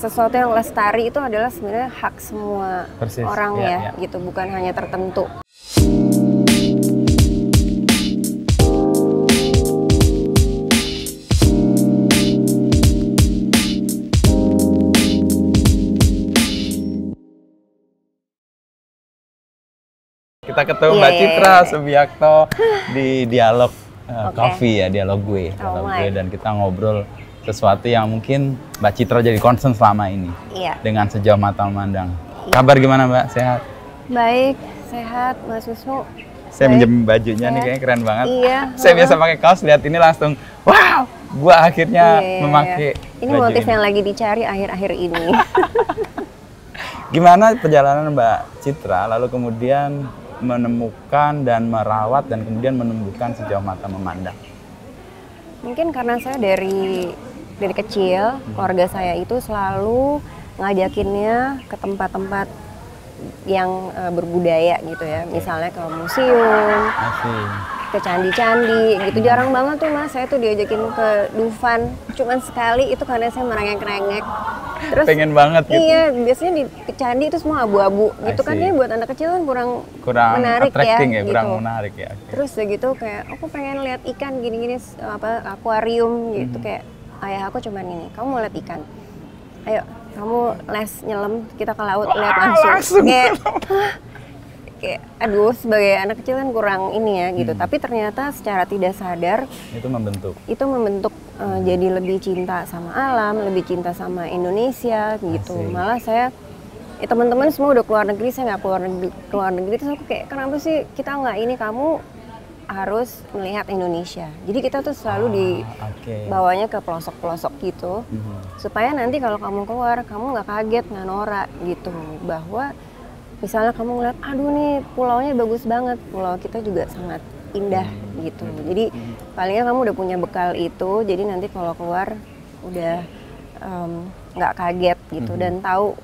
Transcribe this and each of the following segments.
sesuatu yang lestari itu adalah sebenarnya hak semua orang Iya, ya, iya. gitu, bukan hanya tertentu. Kita ketemu Iya, Mbak iya, Citra iya. Subiakto di dialog Oke. coffee ya, dialog gue, dan kita ngobrol sesuatu yang mungkin Mbak Citra jadi concern selama ini Iya. dengan Sejauh Mata Memandang. Kabar gimana Mbak? Sehat? Baik, sehat Mas Wisnu. Saya Baik, minjem bajunya nih, sehat. kayaknya keren banget. Iya. Saya biasa pakai kaos, lihat ini langsung, wow, gua akhirnya Iya, iya, memakai Ini baju motif ini. yang lagi dicari akhir-akhir ini. Gimana perjalanan Mbak Citra, lalu kemudian menemukan dan merawat dan kemudian menumbuhkan Sejauh Mata Memandang? Mungkin karena saya dari kecil, keluarga saya itu selalu ngajakinnya ke tempat-tempat yang berbudaya gitu ya. Misalnya ke museum, Masih. ke candi-candi gitu. Jarang banget tuh Mas, saya tuh diajakin ke Dufan. Cuman sekali, itu karena saya merengek-rengek. Terus Pengen banget gitu. iya, biasanya di candi itu semua abu-abu gitu kan, see. ya buat anak kecil kan kurang menarik attracting ya, gitu. kurang menarik ya. Terus udah gitu kayak aku pengen lihat ikan gini-gini, apa akuarium gitu, kayak ayah aku cuman ini, kamu mau lihat ikan? Ayo, kamu les nyelam, kita ke laut lihat langsung. Kayak aduh, sebagai anak kecil kan kurang ini ya gitu. Tapi ternyata secara tidak sadar Itu membentuk. jadi lebih cinta sama alam, lebih cinta sama Indonesia gitu. Asik. Malah saya teman-teman semua udah keluar negeri, saya nggak keluar negeri. Terus aku kayak, kenapa sih kita nggak ini, kamu harus melihat Indonesia. Jadi kita tuh selalu dibawanya ke pelosok-pelosok gitu, supaya nanti kalau kamu keluar, kamu nggak kaget, nggak norak gitu, bahwa misalnya kamu ngeliat, aduh nih pulaunya bagus banget, pulau kita juga sangat indah gitu. Jadi palingnya kamu udah punya bekal itu, jadi nanti kalau keluar udah nggak kaget gitu, dan tahu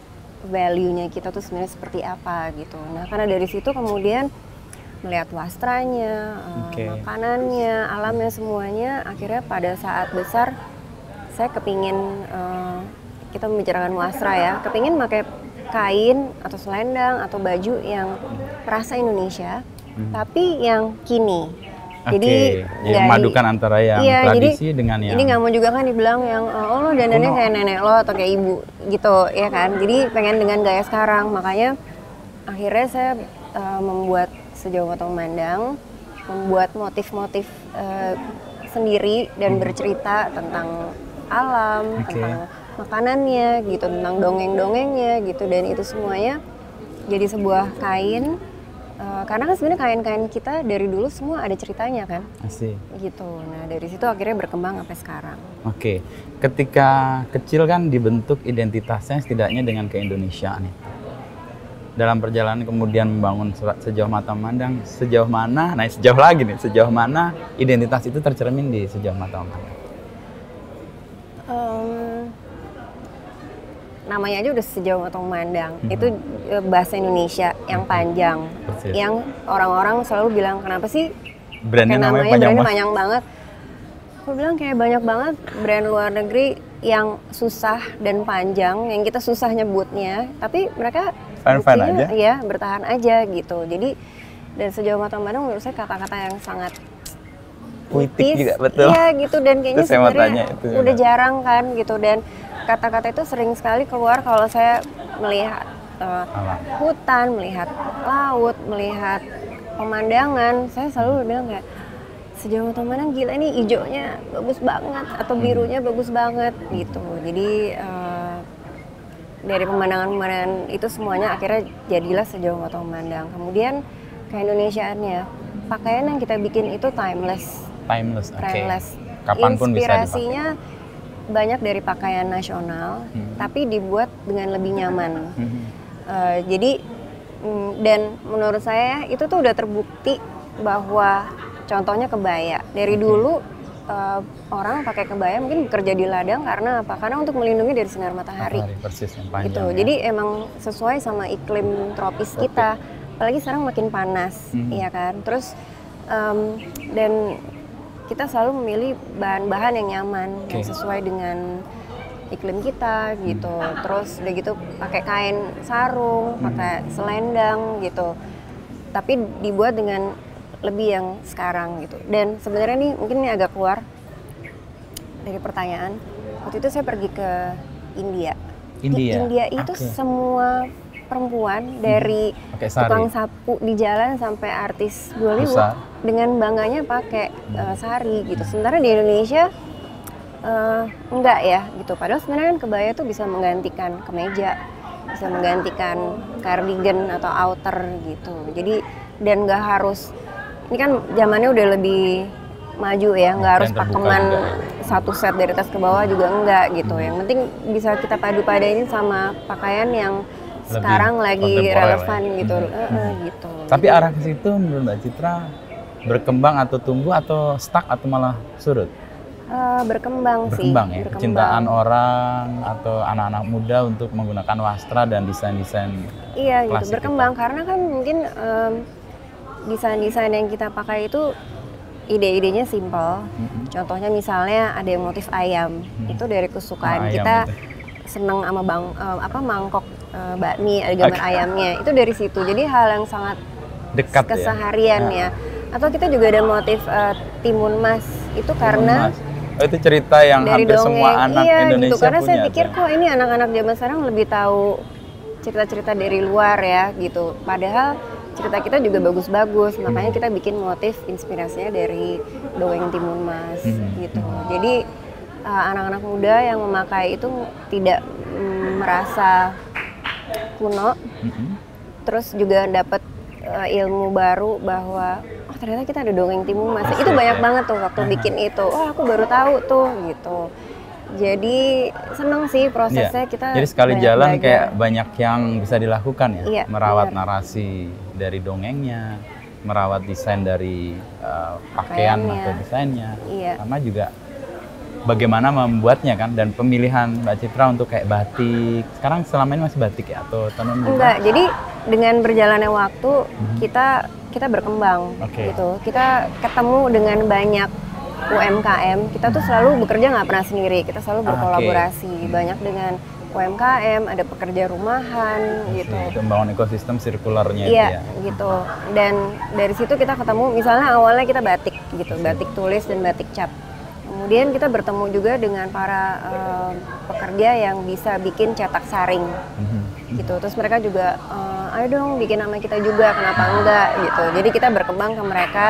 value-nya kita tuh sebenarnya seperti apa gitu. Nah karena dari situ kemudian melihat wastranya, makanannya, alamnya, semuanya, akhirnya pada saat besar saya kepingin, kita membicarakan wastra ya, kepingin pakai kain atau selendang atau baju yang rasa Indonesia, tapi yang kini. Jadi yang memadukan antara yang tradisi dengan yang... Jadi nggak mau juga kan dibilang yang, oh lo dandannya kayak nenek lo atau kayak ibu gitu ya kan. Jadi pengen dengan gaya sekarang, makanya akhirnya saya membuat Sejauh Mata Memandang, membuat motif-motif sendiri dan bercerita tentang alam, tentang makanannya gitu, tentang dongeng-dongengnya gitu, dan itu semuanya jadi sebuah kain, karena kan sebenarnya kain-kain kita dari dulu semua ada ceritanya kan. Asik. Gitu. Nah dari situ akhirnya berkembang sampai sekarang. Oke, ketika kecil kan dibentuk identitasnya setidaknya dengan keindonesiaan nih. Dalam perjalanan kemudian membangun Sejauh Mata Memandang, sejauh mana, nah sejauh lagi nih, sejauh mana identitas itu tercermin di Sejauh Mata Memandang? Namanya aja udah Sejauh Mata Memandang. Itu bahasa Indonesia yang panjang. Persis. Yang orang-orang selalu bilang, kenapa sih Brandnya namanya panjang banget. Aku bilang kayak banyak banget brand luar negeri yang susah dan panjang, yang kita susah nyebutnya, tapi mereka fine-fine aja. Ya, bertahan aja gitu. Jadi, dan Sejauh Mata Memandang menurut saya kata-kata yang sangat puitis juga, betul. Iya gitu, dan kayaknya sebenarnya itu udah jarang kan gitu, dan kata-kata itu sering sekali keluar kalau saya melihat hutan, melihat laut, melihat pemandangan. Saya selalu bilang kayak, Sejauh Mata Memandang, gila ini hijaunya bagus banget atau birunya bagus banget gitu. Jadi dari pemandangan-pemandangan itu semuanya akhirnya jadilah Sejauh Mata Memandang. Kemudian keindonesiaannya, pakaian yang kita bikin itu timeless. Kapanpun bisa dipakai. Inspirasinya banyak dari pakaian nasional, tapi dibuat dengan lebih nyaman. Jadi dan menurut saya itu tuh udah terbukti bahwa contohnya kebaya. Dari dulu orang pakai kebaya mungkin bekerja di ladang karena apa? Karena untuk melindungi dari sinar matahari. Persis, yang panjang, gitu. ya. Jadi emang sesuai sama iklim tropis kita. Apalagi sekarang makin panas, ya kan. Terus dan kita selalu memilih bahan-bahan yang nyaman, yang sesuai dengan iklim kita gitu. Terus udah gitu pakai kain sarung, pakai selendang gitu. Tapi dibuat dengan lebih yang sekarang gitu. Dan sebenarnya nih mungkin ini agak keluar dari pertanyaan. Waktu itu saya pergi ke India. Di India itu semua perempuan dari tukang sapu di jalan sampai artis Bollywood dengan bangganya pakai sari gitu. Sementara di Indonesia enggak ya gitu. Padahal sebenarnya kan kebaya tuh bisa menggantikan kemeja, bisa menggantikan cardigan atau outer gitu. Jadi dan nggak harus, ini kan zamannya udah lebih maju ya, nggak harus pakeman satu set dari atas ke bawah juga enggak gitu. Yang penting bisa kita padu-padain sama pakaian yang lebih sekarang lagi relevan ya. Gitu. Gitu. Tapi arah ke situ menurut Mbak Citra berkembang atau tumbuh atau stuck atau malah surut? Berkembang sih. Ya? Kecintaan orang atau anak-anak muda untuk menggunakan wastra dan desain-desain iya gitu, berkembang itu. Karena kan mungkin desain-desain yang kita pakai itu ide-idenya simpel. Contohnya misalnya ada yang motif ayam, itu dari kesukaan kita seneng sama mangkok bakmi, ada gambar ayamnya, itu dari situ. Jadi hal yang sangat dekat keseharian ya. Atau kita juga ada motif timun mas, itu karena itu cerita yang hampir dongeng, semua anak Indonesia gitu. Karena punya. Saya pikir kok ini anak-anak zaman sekarang lebih tahu cerita-cerita dari luar ya gitu. Padahal cerita kita juga bagus-bagus, makanya kita bikin motif inspirasinya dari dongeng timun mas gitu. Jadi anak-anak muda yang memakai itu tidak merasa kuno, terus juga dapat ilmu baru bahwa ternyata kita ada dongeng timun mas. Itu banyak banget tuh waktu bikin itu. Aku baru tahu tuh gitu. Jadi seneng sih prosesnya kita. Jadi sekali jalan belajar. Kayak banyak yang bisa dilakukan ya. Iya, merawat narasi dari dongengnya, merawat desain dari pakaian atau desainnya, sama juga bagaimana membuatnya kan, dan pemilihan Mbak Citra untuk kayak batik. Sekarang selama ini masih batik ya atau tenun juga? Enggak. Jadi dengan berjalannya waktu kita berkembang gitu. Kita ketemu dengan banyak UMKM, kita tuh selalu bekerja nggak pernah sendiri, kita selalu berkolaborasi banyak dengan UMKM, ada pekerja rumahan gitu. Itu membangun ekosistem sirkularnya ya. Gitu. Dan dari situ kita ketemu, misalnya awalnya kita batik gitu, batik tulis dan batik cap. Kemudian kita bertemu juga dengan para pekerja yang bisa bikin cetak saring gitu. Terus mereka juga ayo dong bikin nama kita juga, kenapa enggak gitu. Jadi kita berkembang ke mereka.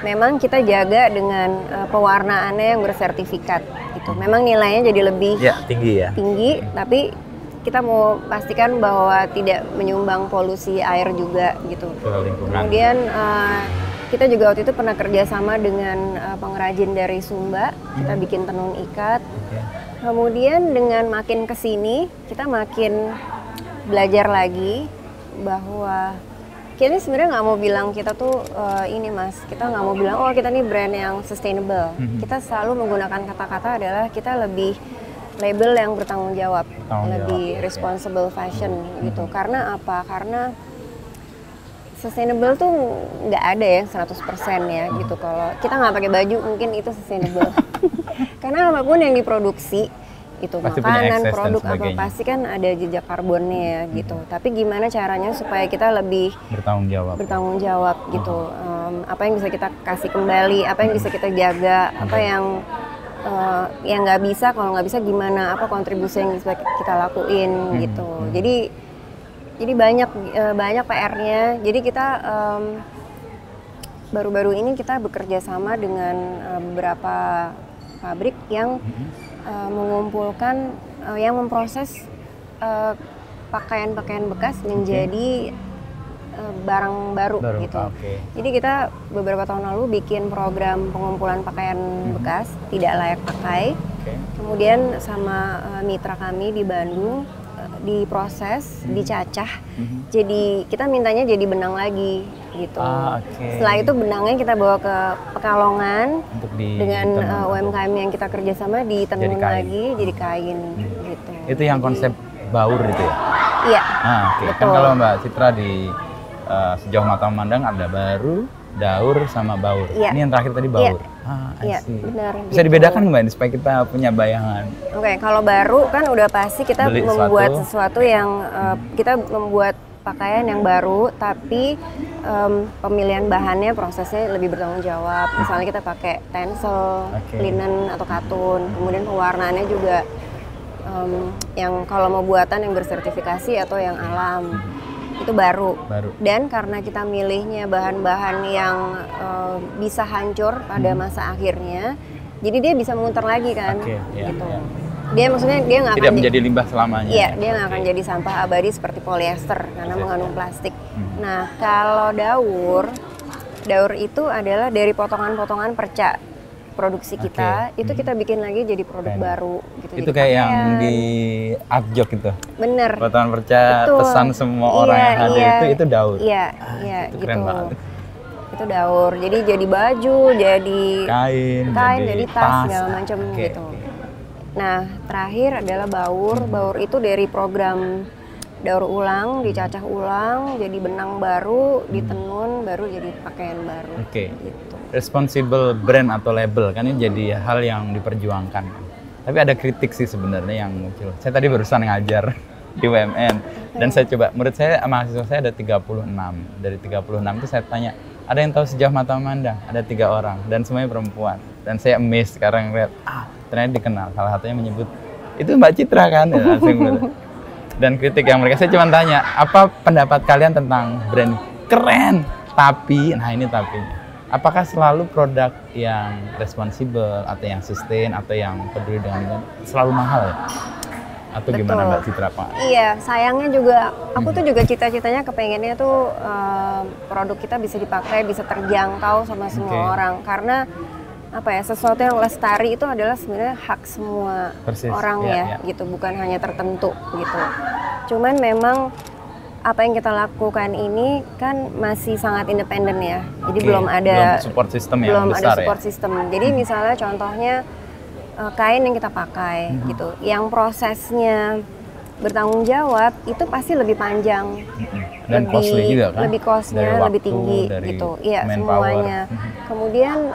Memang kita jaga dengan pewarnaannya yang bersertifikat gitu. Memang nilainya jadi lebih tinggi, tapi kita mau pastikan bahwa tidak menyumbang polusi air juga gitu. Kemudian kita juga waktu itu pernah kerjasama dengan pengrajin dari Sumba, kita bikin tenun ikat. Kemudian dengan makin kesini, kita makin belajar lagi bahwa kita sebenarnya nggak mau bilang kita tuh ini mas, kita nggak mau bilang oh kita nih brand yang sustainable. Kita selalu menggunakan kata-kata adalah kita lebih label yang bertanggung jawab, lebih responsible fashion gitu. Karena apa? Karena sustainable tuh nggak ada ya 100% ya gitu. Kalau kita nggak pakai baju mungkin itu sustainable. Karena apapun yang diproduksi itu pasti makanan, produk apa pasti kan ada jejak karbonnya ya gitu. Tapi gimana caranya supaya kita lebih bertanggung jawab gitu. Apa yang bisa kita kasih kembali, apa yang bisa kita jaga, apa yang nggak bisa, kalau nggak bisa gimana, apa kontribusi yang bisa kita lakuin gitu. Jadi banyak PR-nya. Jadi kita baru-baru ini kita bekerja sama dengan beberapa pabrik yang mengumpulkan, yang memproses pakaian-pakaian bekas menjadi barang baru gitu. Jadi kita beberapa tahun lalu bikin program pengumpulan pakaian bekas tidak layak pakai. Kemudian sama mitra kami di Bandung diproses, dicacah. Jadi kita mintanya jadi benang lagi gitu. Setelah itu benangnya kita bawa ke Pekalongan dengan UMKM yang kita kerjasama ditenun lagi jadi kain gitu. Itu yang konsep baur itu ya? Iya. Betul. Kan kalau Mbak Citra di Sejauh Mata Memandang ada baru, daur sama baur. Ini yang terakhir tadi baur. Iya, benar. Bisa dibedakan nggak ini supaya kita punya bayangan? Oke, kalau baru kan udah pasti kita membuat sesuatu yang kita membuat pakaian yang baru, tapi pemilihan bahannya prosesnya lebih bertanggung jawab. Misalnya kita pakai tencel, linen atau katun, kemudian pewarnaannya juga yang kalau mau buatan yang bersertifikasi atau yang alam. Itu baru. Dan karena kita milihnya bahan-bahan yang bisa hancur pada masa akhirnya, jadi dia bisa memutar lagi kan, gitu. Dia maksudnya dia nggak akan menjadi limbah selamanya. Iya, dia nggak akan jadi sampah abadi seperti polyester karena mengandung plastik. Nah, kalau daur itu adalah dari potongan-potongan perca produksi kita, itu kita bikin lagi jadi produk baru gitu. Itu kayak yang di Artjok itu. Bener. Potongan perca, pesan semua orang yang ada itu daur. Iya, itu gitu. Keren banget. Itu daur. Jadi baju, jadi kain, jadi tas segala macam gitu. Nah, terakhir adalah baur. Baur itu dari program daur ulang, dicacah ulang, jadi benang baru, ditenun, baru jadi pakaian baru. Gitu. Responsible brand atau label kan ini jadi hal yang diperjuangkan. Tapi ada kritik sih sebenarnya yang muncul. Saya tadi barusan ngajar di UMN dan saya coba, menurut saya mahasiswa saya ada 36. Dari 36 itu saya tanya, ada yang tahu Sejauh Mata Memandang? Ada 3 orang dan semuanya perempuan. Dan saya amazed sekarang lihat, ternyata dikenal. Salah satunya menyebut, itu Mbak Citra kan? Ya, langsung dan kritik yang mereka, saya cuma tanya, apa pendapat kalian tentang brand keren? Tapi, nah ini tapinya. Apakah selalu produk yang responsibel atau yang sustain atau yang peduli dengan lingkungan selalu mahal ya? Atau gimana Mbak Citra Pak? Iya, sayangnya juga aku tuh juga cita-citanya kepengennya tuh produk kita bisa dipakai, bisa terjangkau sama semua orang, karena apa ya, sesuatu yang lestari itu adalah sebenarnya hak semua orang gitu, bukan hanya tertentu gitu. Cuman memang apa yang kita lakukan ini kan masih sangat independen ya, jadi belum ada support system system. Jadi misalnya contohnya kain yang kita pakai gitu, yang prosesnya bertanggung jawab itu pasti lebih panjang, dan costly juga kan? Lebih costnya lebih tinggi gitu, iya semuanya. Kemudian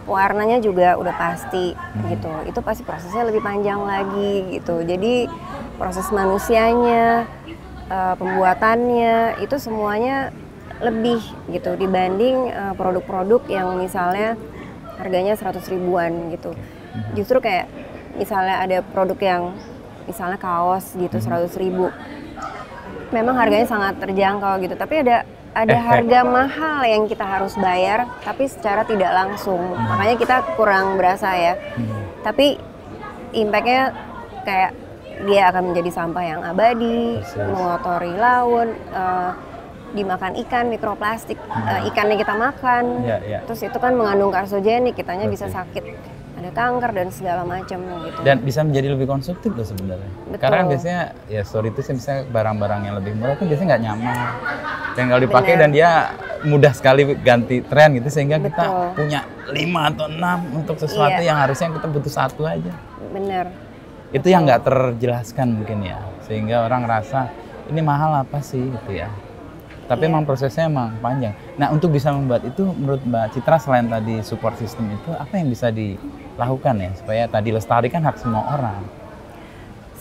warnanya juga udah pasti gitu, itu pasti prosesnya lebih panjang lagi gitu. Jadi proses manusianya, pembuatannya itu semuanya lebih gitu dibanding produk-produk yang misalnya harganya 100 ribuan gitu. Justru kayak misalnya ada produk yang misalnya kaos gitu 100 ribu, memang harganya sangat terjangkau gitu, tapi ada harga mahal yang kita harus bayar tapi secara tidak langsung, makanya kita kurang berasa ya. Tapi impact-nya kayak dia akan menjadi sampah yang abadi, mengotori laut, dimakan ikan, mikroplastik, ikannya kita makan, terus itu kan mengandung karsogenik, kitanya bisa sakit, ada kanker dan segala macam gitu. Dan bisa menjadi lebih konsumtif loh sebenarnya. Karena kan biasanya ya story itu sih misalnya barang-barang yang lebih murah kan biasanya nggak nyaman. Dan kalau dipakai dan dia mudah sekali ganti tren gitu, sehingga kita punya 5 atau 6 untuk sesuatu yang harusnya kita butuh 1 aja. Bener. Itu yang nggak terjelaskan mungkin ya, sehingga orang ngerasa ini mahal apa sih gitu ya. Tapi emang prosesnya emang panjang. Nah, untuk bisa membuat itu menurut Mbak Citra, selain tadi support system itu, apa yang bisa dilakukan ya supaya tadi lestari kan hak semua orang?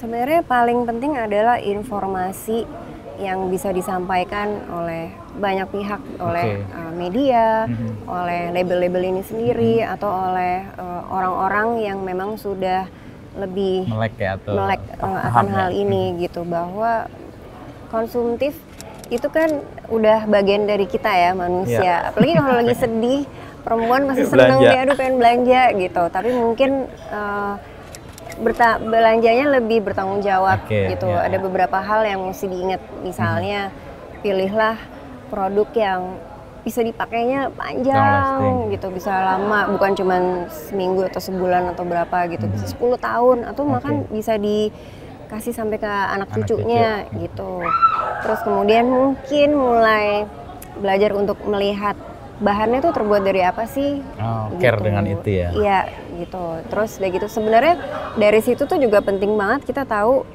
Sebenarnya paling penting adalah informasi yang bisa disampaikan oleh banyak pihak, oleh media, oleh label-label ini sendiri, atau oleh orang-orang yang memang sudah lebih melek akan hal ini gitu, bahwa konsumtif itu kan udah bagian dari kita ya manusia. Apalagi kalau lagi sedih, perempuan masih seneng dia pengen belanja gitu, tapi mungkin belanjanya lebih bertanggung jawab gitu. Ada beberapa hal yang mesti diingat, misalnya pilihlah produk yang bisa dipakainya panjang gitu, bisa lama, bukan cuma seminggu atau sebulan atau berapa gitu, bisa 10 tahun atau bahkan bisa dikasih sampai ke anak cucunya gitu. Terus kemudian mungkin mulai belajar untuk melihat bahannya tuh terbuat dari apa sih? Gitu. Care dengan itu ya? Iya gitu. Terus udah gitu sebenarnya dari situ tuh juga penting banget kita tahu.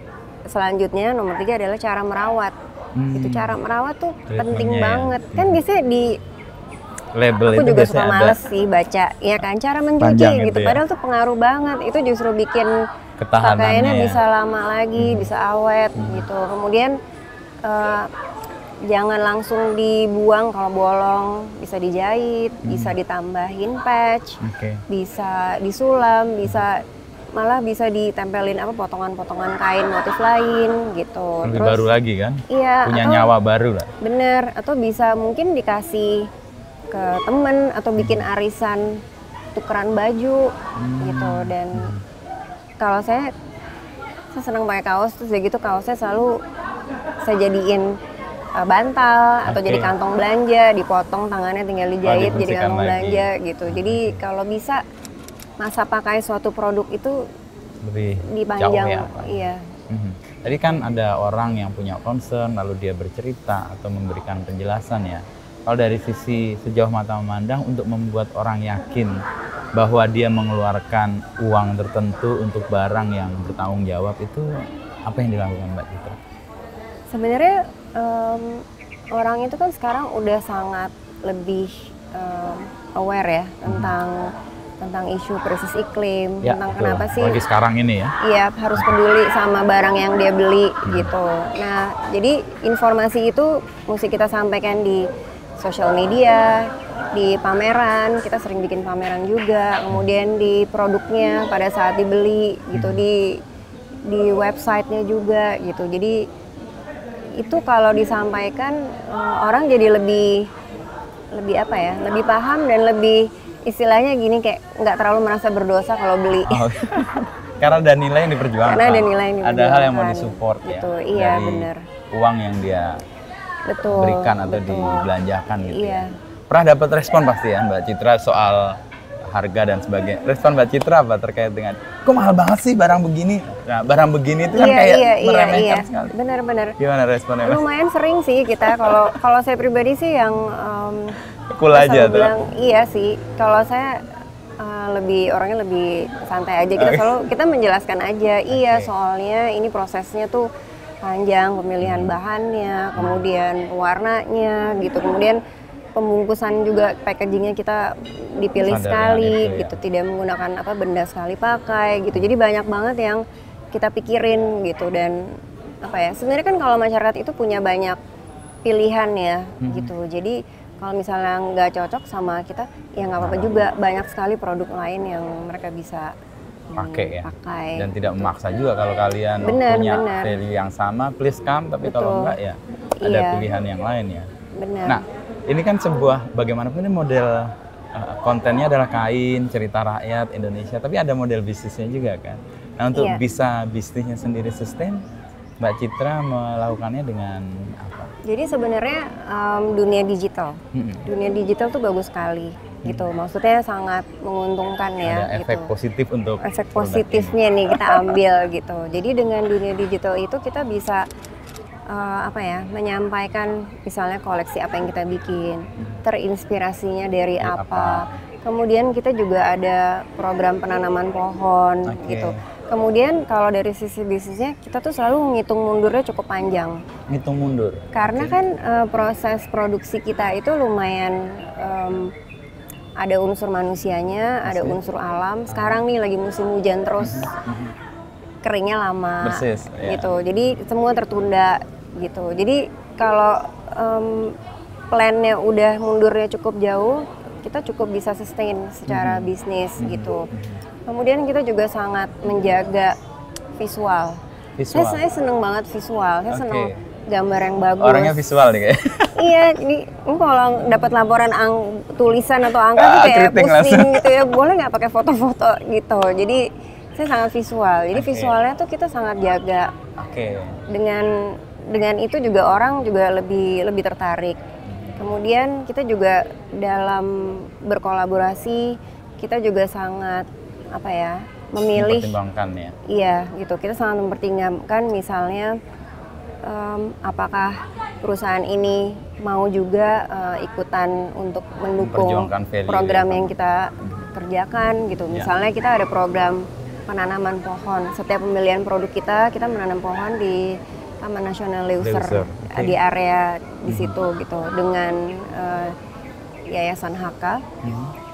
Selanjutnya nomor 3 adalah cara merawat. Itu cara merawat tuh penting banget. Kan biasanya label aku itu juga suka biasanya males sih baca, ya kan, cara mencuci panjang gitu. itu ya. Padahal tuh pengaruh banget. Itu justru bikin Ketahanannya pakaiannya ya. bisa lama lagi, bisa awet gitu. Kemudian jangan langsung dibuang kalau bolong, bisa dijahit, bisa ditambahin patch, bisa disulam, malah bisa ditempelin potongan-potongan kain motif lain gitu. Lebih Terus, baru lagi kan? Iya, punya nyawa baru lah. Bener, atau bisa mungkin dikasih ke temen atau bikin arisan tukeran baju gitu. Dan kalau saya senang pakai kaos, terus gitu kaosnya selalu saya jadiin bantal atau jadi kantong belanja, dipotong tangannya tinggal dijahit jadi kantong belanja gitu. Jadi kalau bisa masa pakai suatu produk itu lebih dipanjang. jauh ya, Pak. Tadi kan ada orang yang punya concern lalu dia bercerita atau memberikan penjelasan ya. Kalau dari sisi sejauh mata memandang untuk membuat orang yakin bahwa dia mengeluarkan uang tertentu untuk barang yang bertanggung jawab, itu apa yang dilakukan Mbak Citra? Sebenarnya orang itu kan sekarang udah sangat lebih aware ya tentang isu krisis iklim, tentang kenapa sih lagi sekarang ini ya. Iya, harus peduli sama barang yang dia beli gitu. Nah, jadi informasi itu mesti kita sampaikan di sosial media, di pameran, kita sering bikin pameran juga, kemudian di produknya pada saat dibeli gitu, di websitenya juga gitu. Jadi itu kalau disampaikan orang jadi lebih paham dan lebih istilahnya gini, kayak nggak terlalu merasa berdosa kalau beli. Karena ada nilai yang diperjuangkan. Karena ada nilai yang diperjuangkan. Ada hal yang mau disupport gitu, ya. Iya, dari bener. uang yang dia berikan atau dibelanjakan gitu ya. Pernah dapat respon pasti ya Mbak Citra soal harga dan sebagainya. Respon Mbak Citra apa terkait dengan kok mahal banget sih barang begini? Nah, barang begini itu kan meremehkan sekali. Benar-benar. Gimana responnya? Lumayan sering sih kita kalau saya pribadi sih yang cool aja tuh. Iya sih. Kalau saya orangnya lebih santai aja. Kita menjelaskan aja. Iya, soalnya ini prosesnya tuh panjang, pemilihan bahannya, kemudian warnanya gitu. Kemudian pembungkusan juga, packagingnya kita dipilih sekali gitu, tidak menggunakan benda sekali pakai gitu. Jadi banyak banget yang kita pikirin gitu. Dan sebenarnya kan kalau masyarakat itu punya banyak pilihan ya gitu. Jadi kalau misalnya nggak cocok sama kita, ya nggak apa-apa juga. Banyak sekali produk lain yang mereka bisa pakai dan tidak memaksa juga. Kalau kalian punya value yang sama, please come. Tapi kalau enggak ya ada pilihan yang lain ya. Benar. Nah, ini kan bagaimanapun ini model kontennya adalah kain, cerita rakyat Indonesia, tapi ada model bisnisnya juga kan. Nah, untuk bisa bisnisnya sendiri sustain, Mbak Citra melakukannya dengan apa? Jadi sebenarnya dunia digital tuh bagus sekali gitu. Maksudnya sangat menguntungkan ya. Ada efek positif untuk efek positifnya nih kita ambil gitu. Jadi dengan dunia digital itu kita bisa menyampaikan misalnya koleksi apa yang kita bikin, terinspirasinya dari apa. Kemudian kita juga ada program penanaman pohon gitu. Kemudian kalau dari sisi bisnisnya kita tuh selalu ngitung mundurnya cukup panjang. Ngitung mundur? Karena kan proses produksi kita itu lumayan ada unsur manusianya, ada unsur alam. Sekarang nih lagi musim hujan terus. Keringnya lama gitu, jadi semua tertunda gitu. Jadi kalau plannya udah mundurnya cukup jauh, kita cukup bisa sustain secara bisnis gitu. Kemudian kita juga sangat menjaga visual. Saya seneng banget visual, saya seneng gambar yang bagus. Orangnya visual nih kayak. Iya, jadi kalau dapat laporan tulisan atau angka tuh kayak pusing gitu ya. Boleh nggak pakai foto-foto gitu. Jadi saya sangat visual. Jadi visualnya tuh kita sangat jaga. Dengan itu juga orang juga lebih tertarik. Kemudian kita juga dalam berkolaborasi kita juga sangat memilih. Mempertimbangkan ya. Iya, gitu. Kita sangat mempertimbangkan misalnya apakah perusahaan ini mau juga ikutan untuk mendukung program yang kita kerjakan gitu. Misalnya kita ada program penanaman pohon. Setiap pembelian produk kita menanam pohon di Taman Nasional Leuser. Di area di situ gitu. Dengan Yayasan HK.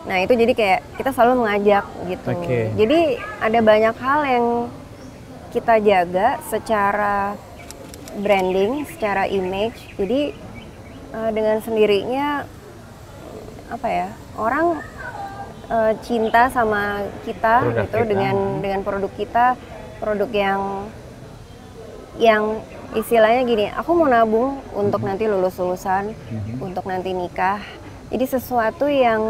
Nah itu jadi kayak kita selalu mengajak gitu. Jadi ada banyak hal yang kita jaga secara branding, secara image. Jadi dengan sendirinya apa ya, orang cinta sama kita produk gitu kita. dengan produk kita, produk yang istilahnya gini, aku mau nabung untuk nanti lulusan, untuk nanti nikah. Jadi sesuatu yang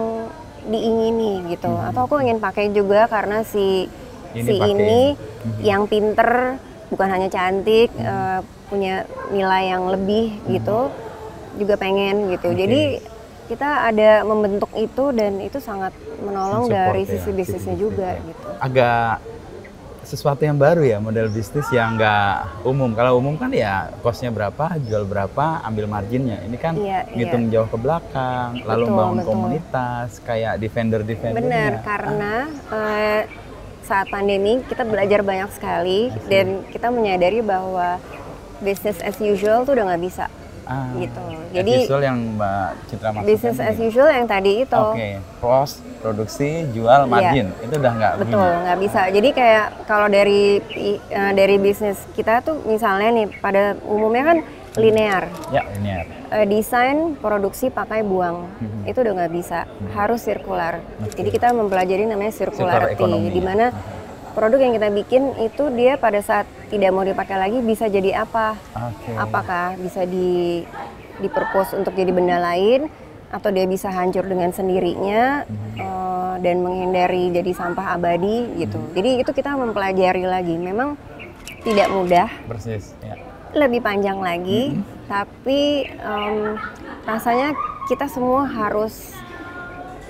diingini gitu, atau aku ingin pakai juga karena si ini yang pinter, bukan hanya cantik, punya nilai yang lebih gitu, juga pengen gitu. Jadi kita ada membentuk itu dan itu sangat menolong dari sisi bisnisnya juga gitu. Agak sesuatu yang baru ya, model bisnis yang nggak umum. Kalau umum kan ya costnya berapa, jual berapa, ambil marginnya. Ini kan ngitung jauh ke belakang, lalu membangun komunitas, kayak di vendor-vendornya. Benar, karena saat pandemi kita belajar banyak sekali dan kita menyadari bahwa business as usual tuh udah nggak bisa. Gitu. Jadi as usual yang Mbak Citra maksudkan. Business as usual yang tadi itu. Cost, produksi, jual, margin. Itu udah nggak. Betul, nggak bisa. Jadi kayak kalau dari bisnis kita tuh misalnya nih pada umumnya kan linear. Ya, linear. Desain, produksi, pakai, buang. Itu udah nggak bisa. Harus sirkular. Jadi kita mempelajari namanya circularity, di mana produk yang kita bikin itu dia pada saat tidak mau dipakai lagi bisa jadi apa? Apakah bisa dipurpose untuk jadi benda lain, atau dia bisa hancur dengan sendirinya dan menghindari jadi sampah abadi gitu. Jadi itu kita mempelajari lagi. Memang tidak mudah. Persis. Ya. Lebih panjang lagi, tapi rasanya kita semua harus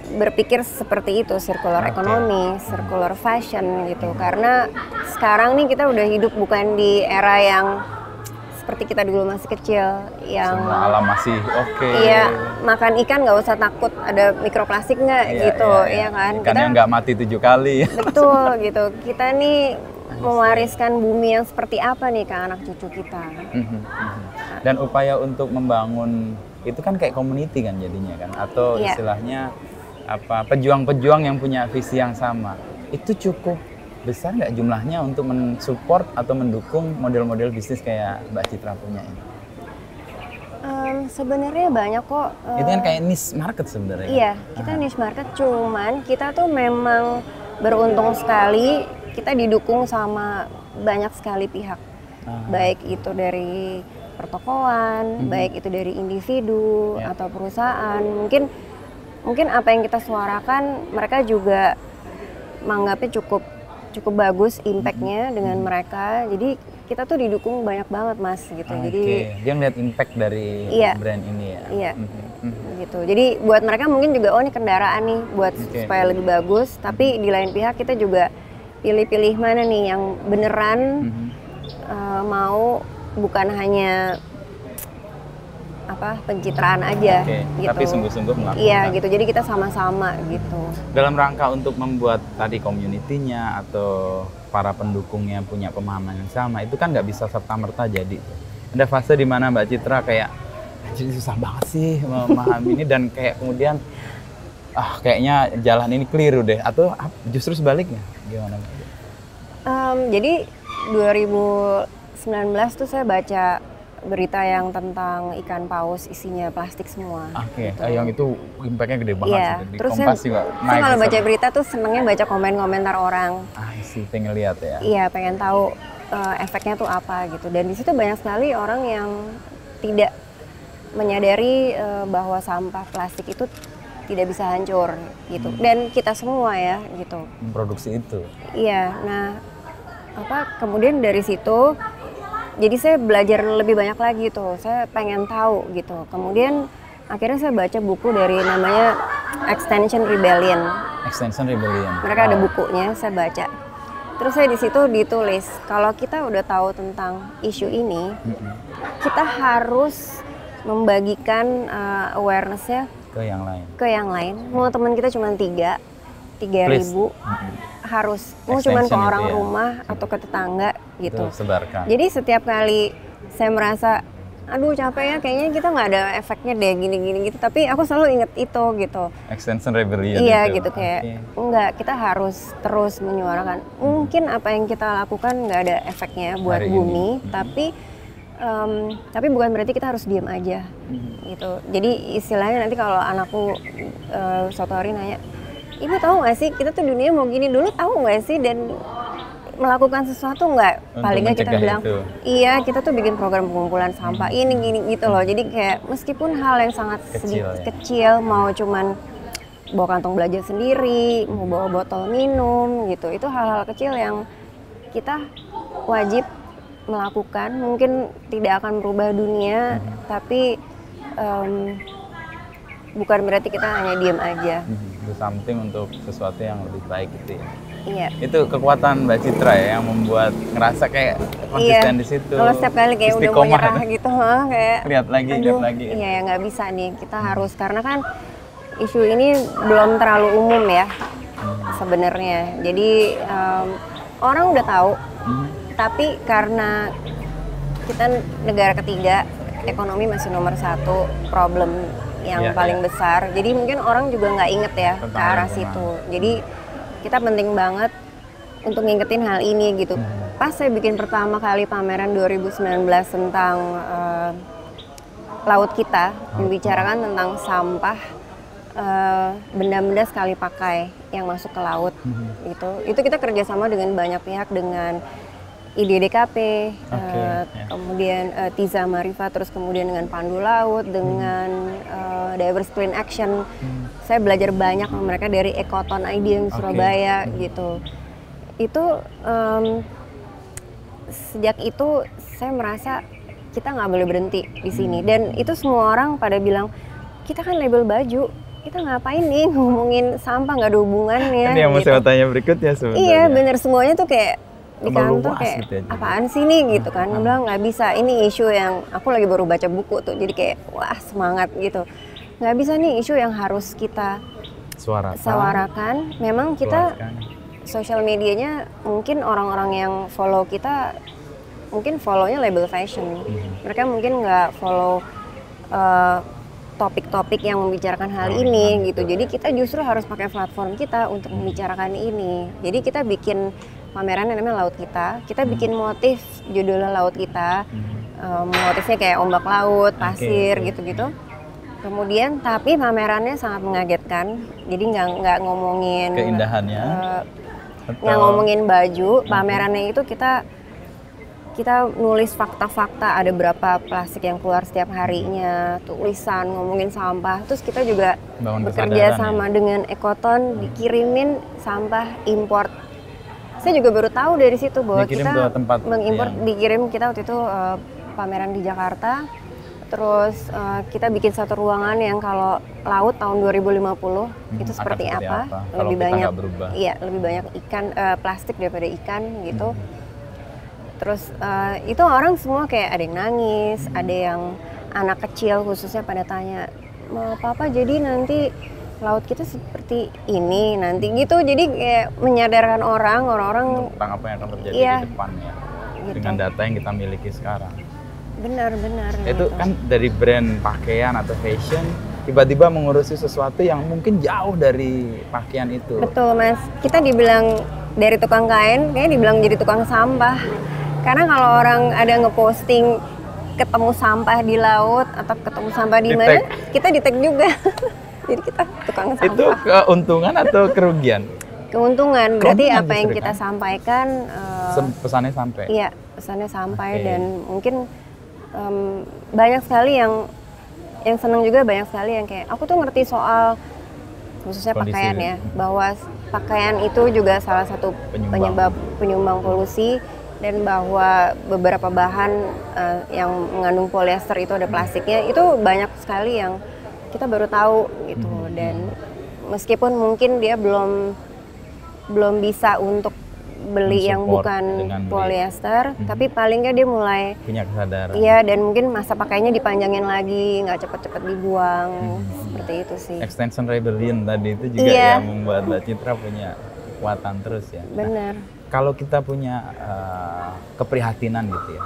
berpikir seperti itu, circular economy, circular fashion gitu. Karena sekarang nih kita udah hidup bukan di era yang seperti kita dulu masih kecil, yang semua alam masih iya, makan ikan nggak usah takut ada mikroplastik nggak gitu, ya kan? Ikannya nggak mati 7 kali. Betul gitu. Kita nih mewariskan bumi yang seperti apa nih ke anak cucu kita. Dan upaya untuk membangun itu kan kayak community kan jadinya kan, atau istilahnya apa, pejuang-pejuang yang punya visi yang sama. Itu cukup besar nggak jumlahnya untuk mensupport atau mendukung model-model bisnis kayak Mbak Citra punya ini? Sebenarnya banyak kok. Itu kan kayak niche market sebenarnya. Iya, kita niche market, cuman kita tuh memang beruntung sekali kita didukung sama banyak sekali pihak. Baik itu dari pertokoan, baik itu dari individu atau perusahaan. Mungkin apa yang kita suarakan mereka juga menganggapnya cukup bagus impactnya dengan mereka. Jadi kita tuh didukung banyak banget Mas gitu. Jadi dia ngeliat impact dari brand ini ya. Iya. Gitu. Jadi buat mereka mungkin juga ini kendaraan nih buat supaya lebih bagus. Tapi di lain pihak kita juga pilih-pilih mana nih yang beneran mau, bukan hanya pencitraan aja gitu. Tapi sungguh-sungguh melakukan. Iya gitu. Jadi kita sama-sama gitu. Dalam rangka untuk membuat tadi community-nya atau para pendukungnya punya pemahaman yang sama, itu kan nggak bisa serta-merta jadi. Ada fase di mana Mbak Citra kayak jadi susah banget sih memahami ini, dan kayak kemudian kayaknya jalan ini keliru deh, atau justru sebaliknya gimana? Jadi 2019 tuh saya baca berita yang tentang ikan paus isinya plastik semua. Gitu. Yang itu impactnya gede banget sih. Di terus Kompas juga. Saya kalau baca berita tuh senengnya baca komen-komentar orang. Pengen lihat ya. Iya, pengen tahu efeknya tuh apa gitu. Dan di situ banyak sekali orang yang tidak menyadari bahwa sampah plastik itu tidak bisa hancur gitu. Dan kita semua ya gitu. Memproduksi itu. Iya. Nah, kemudian dari situ jadi saya belajar lebih banyak lagi tuh, saya pengen tahu gitu. Kemudian akhirnya saya baca buku dari namanya Extinction Rebellion. Mereka ada bukunya, saya baca. Terus saya di situ ditulis, kalau kita udah tahu tentang isu ini, kita harus membagikan awareness-nya ke yang lain. Mau teman kita cuma 3.000, harus mau cuma ke orang rumah atau ke tetangga gitu. Sebarkan. Jadi setiap kali saya merasa aduh capek ya, kayaknya kita nggak ada efeknya deh gini-gini gitu, tapi aku selalu inget itu gitu. Extinction Rebellion Iya itu. gitu, kayak enggak, kita harus terus menyuarakan. Mungkin apa yang kita lakukan nggak ada efeknya buat Hari bumi, ini. tapi bukan berarti kita harus diam aja gitu. Jadi istilahnya nanti kalau anakku suatu hari nanya, ibu tahu nggak sih kita tuh dunia mau gini, dulu tahu nggak sih, dan melakukan sesuatu nggak? Paling nggak kita bilang itu. iya, kita tuh bikin program pengumpulan sampah ini gini gitu loh. Jadi kayak meskipun hal yang sangat kecil, mau cuman bawa kantong belanja sendiri, mau bawa botol minum gitu, itu hal-hal kecil yang kita wajib melakukan. Mungkin tidak akan merubah dunia, tapi bukan berarti kita hanya diam aja. Do something untuk sesuatu yang lebih baik gitu ya. Iya. Itu kekuatan Mbak Citra ya yang membuat ngerasa kayak konsisten di situ. Kalau setiap kali kayak udah mau nyerah gitu, kayak lihat lagi. Iya ya nggak bisa nih, kita harus, karena kan isu ini belum terlalu umum ya sebenarnya. Jadi orang udah tahu, tapi karena kita negara ketiga, ekonomi masih nomor satu problem yang paling besar. Jadi mungkin orang juga nggak inget ya ke arah situ. Jadi kita penting banget untuk ngingetin hal ini gitu. Pas saya bikin pertama kali pameran 2019 tentang laut kita, membicarakan tentang sampah, benda-benda sekali pakai yang masuk ke laut gitu. Itu kita kerjasama dengan banyak pihak, dengan IDDKP, kemudian Tiza Marifa, terus kemudian dengan Pandu Laut, dengan Divers Clean Action. Saya belajar banyak sama mereka dari Ekoton ID yang di Surabaya gitu. Itu sejak itu saya merasa kita nggak boleh berhenti di sini. Dan itu semua orang pada bilang, kita kan label baju, kita ngapain nih ngomongin sampah, nggak ada hubungannya. Ini yang mau saya tanya berikutnya sebenarnya. Iya bener, semuanya tuh kayak di kantor kayak gitu ya, apaan sih nih gitu kan. Dia bilang nggak bisa, ini isu yang aku lagi baru baca buku tuh, jadi kayak wah semangat gitu. Nggak bisa nih, isu yang harus kita suarakan. Memang kita sosial medianya, mungkin orang-orang yang follow kita mungkin follownya label fashion, mereka mungkin nggak follow topik-topik yang membicarakan hal ini gitu. Jadi kita justru harus pakai platform kita untuk membicarakan ini. Jadi kita bikin pameran yang namanya Laut Kita. Kita bikin motif judulnya Laut Kita. Motifnya kayak ombak laut, pasir gitu-gitu. Kemudian tapi pamerannya sangat mengagetkan. Jadi nggak ngomongin keindahannya, nggak ngomongin baju. Pamerannya itu kita nulis fakta-fakta, ada berapa plastik yang keluar setiap harinya, tulisan ngomongin sampah. Terus kita juga bekerja sama dengan Ekoton, dikirimin sampah import. Saya juga baru tahu dari situ bahwa kita mengimpor, dikirim kita waktu itu pameran di Jakarta. Terus kita bikin satu ruangan yang kalau laut tahun 2050 itu seperti apa? Lebih banyak, iya, lebih banyak ikan, plastik daripada ikan gitu. Terus itu orang semua kayak ada yang nangis, ada yang anak kecil khususnya pada tanya, mau papa jadi nanti laut kita seperti ini nanti gitu. Jadi kayak menyadarkan orang-orang tentang apa yang akan terjadi di depan ya, gitu. Dengan data yang kita miliki sekarang. Benar. Itu kan dari brand pakaian atau fashion tiba-tiba mengurusi sesuatu yang mungkin jauh dari pakaian itu. Betul Mas, kita dibilang dari tukang kain, kayaknya dibilang jadi tukang sampah. Karena kalau orang ada ngeposting ketemu sampah di laut atau ketemu sampah di mana, kita di-tag juga. Jadi kita tukang sampah. Itu keuntungan atau kerugian? Keuntungan, berarti apa yang kita sampaikan pesannya sampai. Iya, pesannya sampai. Dan mungkin banyak sekali yang senang juga, banyak sekali yang kayak aku tuh ngerti soal khususnya pakaian ya, bahwa pakaian itu juga salah satu penyumbang polusi, dan bahwa beberapa bahan yang mengandung polyester itu ada plastiknya, itu banyak sekali yang kita baru tahu gitu. Dan meskipun mungkin dia belum bisa untuk beli yang bukan polyester, tapi paling nggak dia mulai punya kesadaran. Iya, dan mungkin masa pakainya dipanjangin lagi, nggak cepet-cepet dibuang, seperti itu sih. Extinction Rebellion tadi itu juga yang membuat Mbak Citra punya kekuatan terus ya. Benar. Kalau kita punya keprihatinan gitu ya,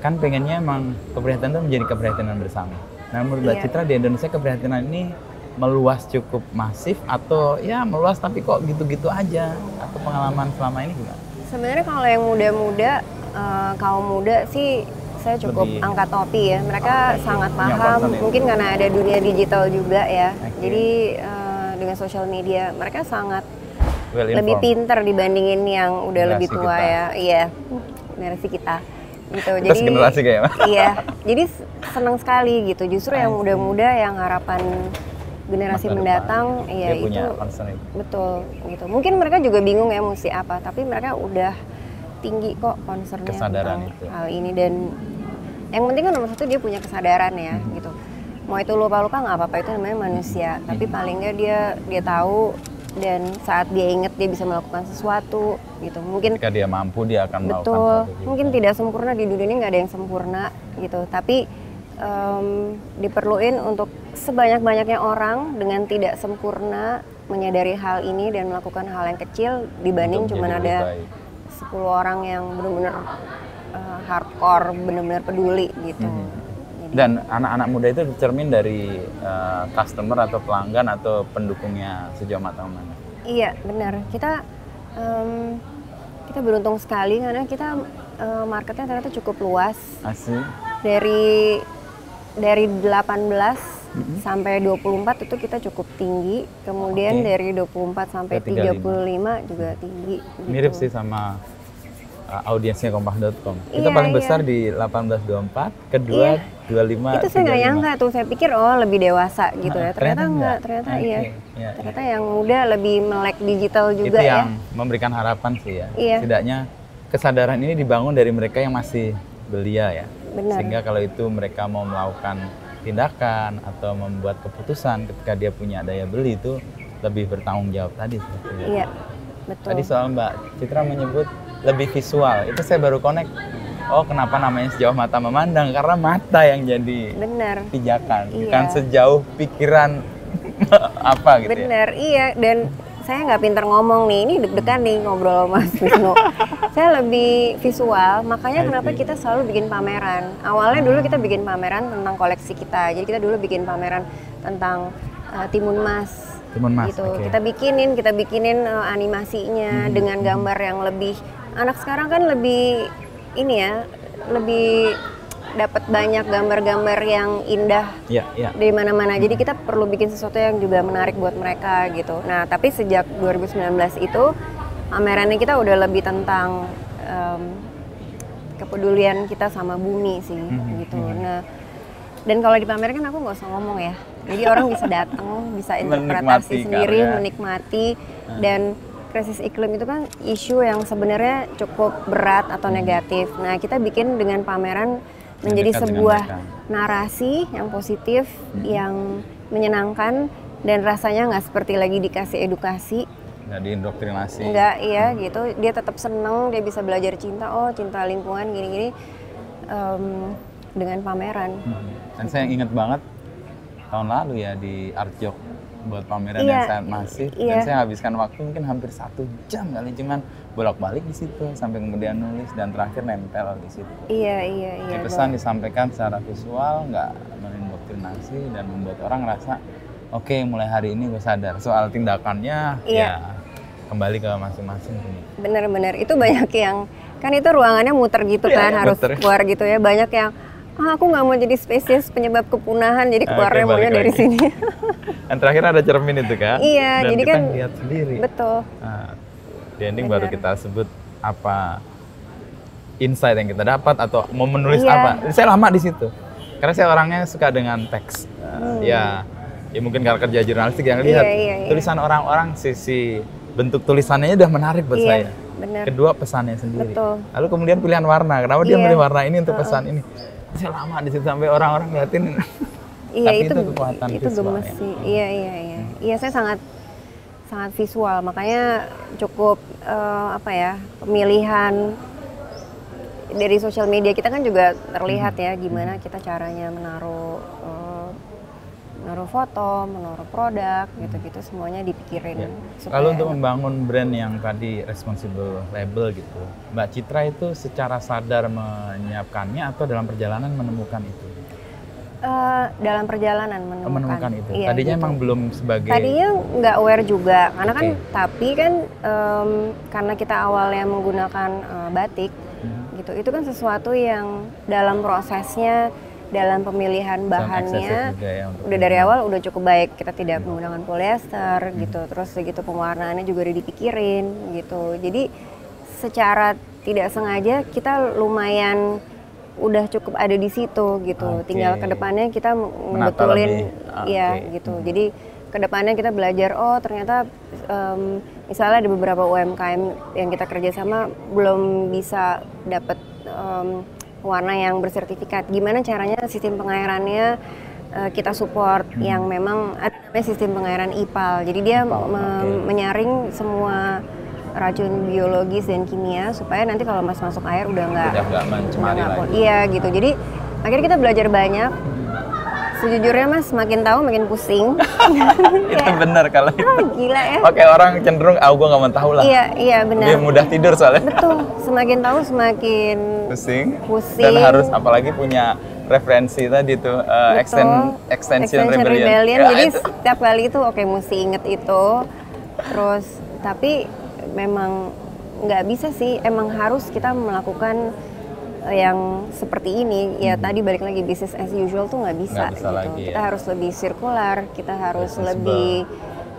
kan pengennya emang keprihatinan itu menjadi keprihatinan bersama. Nah menurut Mbak Citra di Indonesia keprihatinan ini meluas cukup masif atau ya meluas tapi kok gitu-gitu aja, atau pengalaman selama ini gimana? Sebenarnya kalau yang muda-muda, kaum muda sih saya cukup angkat topi ya. Mereka sangat paham, mungkin karena ada dunia digital juga ya. Jadi dengan sosial media mereka sangat lebih pinter dibandingin yang udah lebih tua kita. Ya. Iya, generasi kita. Gitu. Jadi generasi kayak iya, jadi senang sekali gitu. Justru yang muda-muda yang harapan generasi mendatang, iya itu betul gitu. Mungkin mereka juga bingung ya mesti apa, tapi mereka udah tinggi kok concernnya tentang hal ini. Dan yang penting kan nomor satu dia punya kesadaran ya gitu. Mau itu lupa-lupa nggak apa-apa, itu namanya manusia. Tapi paling nggak dia tahu. Dan saat dia ingat dia bisa melakukan sesuatu gitu. Mungkin ketika dia mampu dia akan melakukan sesuatu. Mungkin tidak sempurna, di dunia ini nggak ada yang sempurna gitu. Tapi diperluin untuk sebanyak-banyaknya orang dengan tidak sempurna menyadari hal ini dan melakukan hal yang kecil dibanding cuma ada 10 orang yang benar-benar hardcore, benar-benar peduli gitu. Dan anak-anak muda itu cermin dari customer atau pelanggan atau pendukungnya Sejauh Mata Memandang. Iya benar. Kita beruntung sekali karena kita marketnya ternyata cukup luas. Asli. Dari 18 sampai 24 itu kita cukup tinggi. Kemudian dari 24 sampai 35 juga tinggi. Gitu. Mirip sih sama audiensnya Kompas.com. Kita paling besar di 18-24, kedua 25. Itu saya nggak nyangka tuh, saya pikir lebih dewasa gitu ya. Ternyata enggak, ternyata iya. Ternyata yang muda lebih melek digital juga ya. Itu yang memberikan harapan sih ya. Setidaknya kesadaran ini dibangun dari mereka yang masih belia ya. Benar. Sehingga kalau itu mereka mau melakukan tindakan atau membuat keputusan ketika dia punya daya beli itu lebih bertanggung jawab tadi sebetulnya. Iya, betul. Tadi soal Mbak Citra menyebut lebih visual, itu saya baru connect. Oh, kenapa namanya Sejauh Mata Memandang? Karena mata yang jadi pijakan, bukan sejauh pikiran apa gitu. Bener, iya. Dan saya nggak pinter ngomong nih, ini deg-degan nih ngobrol sama Mas Wisnu. Saya lebih visual, makanya kenapa kita selalu bikin pameran. Awalnya dulu kita bikin pameran tentang koleksi kita, jadi kita dulu bikin pameran tentang Timun Mas. Gitu. Kita bikinin animasinya dengan gambar yang lebih, anak sekarang kan lebih ini ya, lebih dapat banyak gambar-gambar yang indah dari mana-mana. Jadi kita perlu bikin sesuatu yang juga menarik buat mereka gitu. Nah, tapi sejak 2019 itu pamerannya kita udah lebih tentang kepedulian kita sama bumi sih gitu. Nah, dan kalau di pameran kan aku nggak usah ngomong ya. Jadi orang bisa datang, bisa interpretasi sendiri, menikmati. Dan krisis iklim itu kan isu yang sebenarnya cukup berat atau negatif. Nah, kita bikin dengan pameran menjadi sebuah narasi yang positif, yang menyenangkan, dan rasanya nggak seperti lagi dikasih edukasi. Nggak diindoktrinasi. Nggak, iya gitu. Dia tetap seneng, dia bisa belajar cinta, cinta lingkungan, gini-gini. Dengan pameran. Dan saya ingat banget tahun lalu ya di Artjok buat pameran yang sangat masif, dan saya habiskan waktu mungkin hampir 1 jam kali cuman bolak-balik di situ sampai kemudian nulis dan terakhir nempel di situ. Iya. Pesan disampaikan secara visual, nggak mendoktrinasi dan membuat orang ngerasa oke, mulai hari ini gue sadar. Soal tindakannya ya kembali ke masing-masing. Bener-bener itu banyak yang kan itu ruangannya muter gitu kan, harus keluar gitu ya, banyak yang aku nggak mau jadi spesies penyebab kepunahan, jadi keluarnya maunya dari sini. Dan terakhir ada cermin itu kan? Iya, dan jadi kita kan lihat sendiri. Betul. Nah, di ending baru kita sebut apa insight yang kita dapat atau mau menulis apa. Saya lama di situ, karena saya orangnya suka dengan teks. Ya mungkin karena kerja jurnalistik yang lihat tulisan orang-orang, sisi bentuk tulisannya udah menarik buat saya. Bener. Kedua pesannya sendiri. Betul. Lalu kemudian pilihan warna, kenapa dia milih warna ini untuk pesan ini? Saya lama di situ sampai orang-orang ngeliatin. Tapi itu kekuatan itu visual. Gemes sih. Iya, saya sangat visual, makanya cukup pemilihan dari sosial media kita kan juga terlihat ya gimana kita caranya menaruh menaruh foto, menaruh produk, gitu-gitu semuanya dipikirin. Lalu untuk membangun brand yang tadi responsible label gitu, Mbak Citra itu secara sadar menyiapkannya atau dalam perjalanan menemukan itu? Dalam perjalanan menemukan itu. Iya, tadinya gitu. Emang belum sebagai. Tadinya nggak aware juga, karena kan tapi kan karena kita awalnya menggunakan batik, gitu. Itu kan sesuatu yang dalam prosesnya, dalam pemilihan bahannya, ya, udah dari awal udah cukup baik. Kita tidak menggunakan polyester, gitu. Terus segitu pewarnaannya juga udah dipikirin, gitu. Jadi secara tidak sengaja kita lumayan udah cukup ada di situ gitu. Tinggal kedepannya kita ngebetulin ya gitu. Jadi kedepannya kita belajar, oh ternyata misalnya ada beberapa UMKM yang kita kerjasama belum bisa dapat warna yang bersertifikat. Gimana caranya sistem pengairannya kita support yang memang ada sistem pengairan IPAL. Jadi dia menyaring semua racun biologis dan kimia supaya nanti kalau Mas masuk air udah nggak mencemari lagi. Iya gitu. Jadi akhirnya kita belajar banyak. Sejujurnya Mas makin tahu makin pusing. Itu benar kalau itu. Gila ya. Oke, orang cenderung gue nggak mau tahu lah. Iya benar. Dia mudah tidur soalnya. Betul. Semakin tahu semakin pusing. Dan harus apalagi punya referensi tadi tuh Extinction Rebellion. Ya, jadi setiap kali itu mesti inget itu. Terus tapi memang nggak bisa sih, emang harus kita melakukan yang seperti ini. Ya tadi balik lagi business as usual tuh nggak bisa gitu. Lagi, kita harus lebih sirkular, kita harus lebih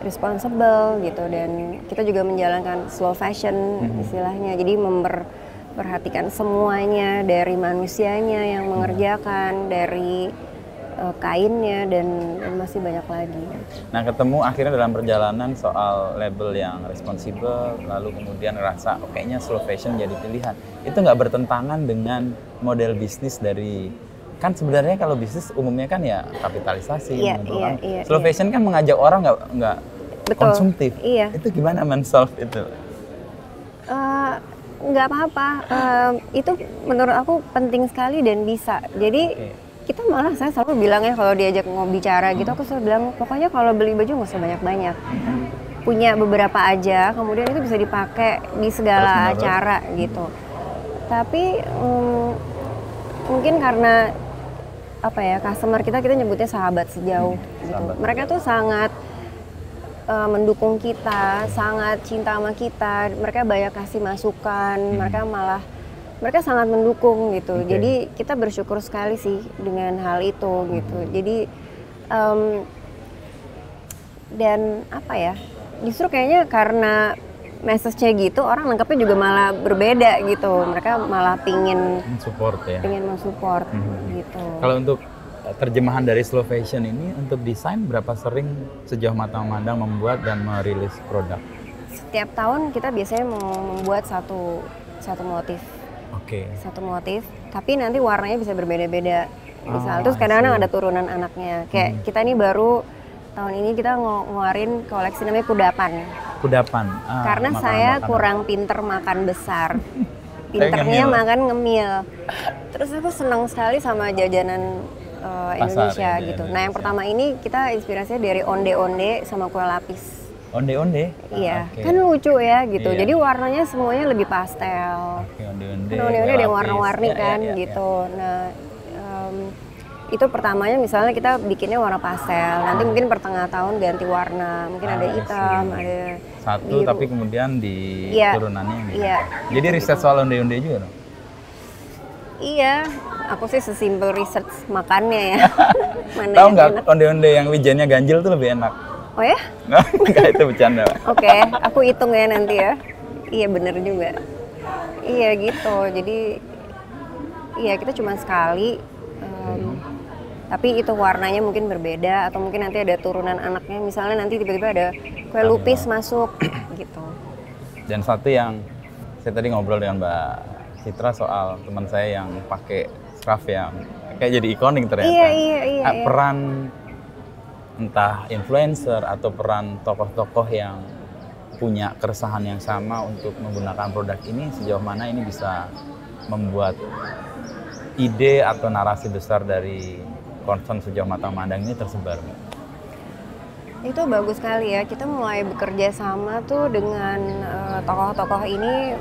responsible gitu, dan kita juga menjalankan slow fashion istilahnya. Jadi memperhatikan semuanya, dari manusianya yang mengerjakan, dari kainnya, dan masih banyak lagi. Nah, ketemu akhirnya dalam perjalanan soal label yang responsible, lalu kemudian ngerasa kayaknya slow fashion jadi pilihan. Itu nggak bertentangan dengan model bisnis dari, kan sebenarnya kalau bisnis umumnya kan ya kapitalisasi. Slow fashion kan mengajak orang nggak konsumtif. Itu gimana men-solve itu? Nggak apa-apa. Itu menurut aku penting sekali dan bisa. Jadi kita malah, saya selalu bilang ya kalau diajak ngobicara gitu, aku selalu bilang pokoknya kalau beli baju nggak usah banyak-banyak, punya beberapa aja, kemudian itu bisa dipakai di segala acara gitu. Tapi mungkin karena apa ya, customer kita nyebutnya sahabat sejauh gitu. Mereka tuh sangat mendukung kita, sangat cinta sama kita, mereka banyak kasih masukan, mereka sangat mendukung gitu. Jadi kita bersyukur sekali sih dengan hal itu gitu. Jadi dan apa ya, justru kayaknya karena message-nya gitu, orang nangkepnya juga malah berbeda gitu. Mereka malah pingin mensupport gitu. Kalau untuk terjemahan dari slow fashion ini, untuk desain berapa sering Sejauh Mata Memandang membuat dan merilis produk? Setiap tahun kita biasanya membuat satu motif. Satu motif, tapi nanti warnanya bisa berbeda-beda. Terus kadang-kadang ada turunan anaknya. Kayak kita nih baru tahun ini kita ngeluarin koleksi namanya kudapan. Karena saya kurang pinter makan besar. Pinternya makan ngemil. Terus aku senang sekali sama jajanan Indonesia gitu. Nah, yang pertama ini kita inspirasinya dari onde-onde sama kue lapis. Onde-onde? Iya, kan lucu ya gitu. Jadi warnanya semuanya lebih pastel. Onde-onde ada yang warna-warni kan gitu. Nah, itu pertamanya misalnya kita bikinnya warna pastel. Nanti mungkin pertengahan tahun ganti warna. Mungkin ada hitam, ada satu biru. Tapi kemudian di turunannya. Jadi riset soal onde-onde juga dong? Iya, aku sih sesimpel research makannya ya. Tahu nggak onde-onde yang wijennya ganjil tuh lebih enak? Oh ya? Enggak, itu bercanda. Oke, aku hitung ya nanti ya. Iya bener juga. Iya gitu, jadi iya kita cuma sekali. Tapi itu warnanya mungkin berbeda, atau mungkin nanti ada turunan anaknya. Misalnya nanti tiba-tiba ada kue lupis masuk gitu. Dan satu yang saya tadi ngobrol dengan Mbak Citra soal teman saya yang pakai scarf yang kayak jadi ikonik ternyata. Iya. Peran entah influencer atau peran tokoh-tokoh yang punya keresahan yang sama untuk menggunakan produk ini, sejauh mana ini bisa membuat ide atau narasi besar dari concern Sejauh Mata Memandang ini tersebar? Itu bagus sekali ya, kita mulai bekerja sama tuh dengan tokoh-tokoh ini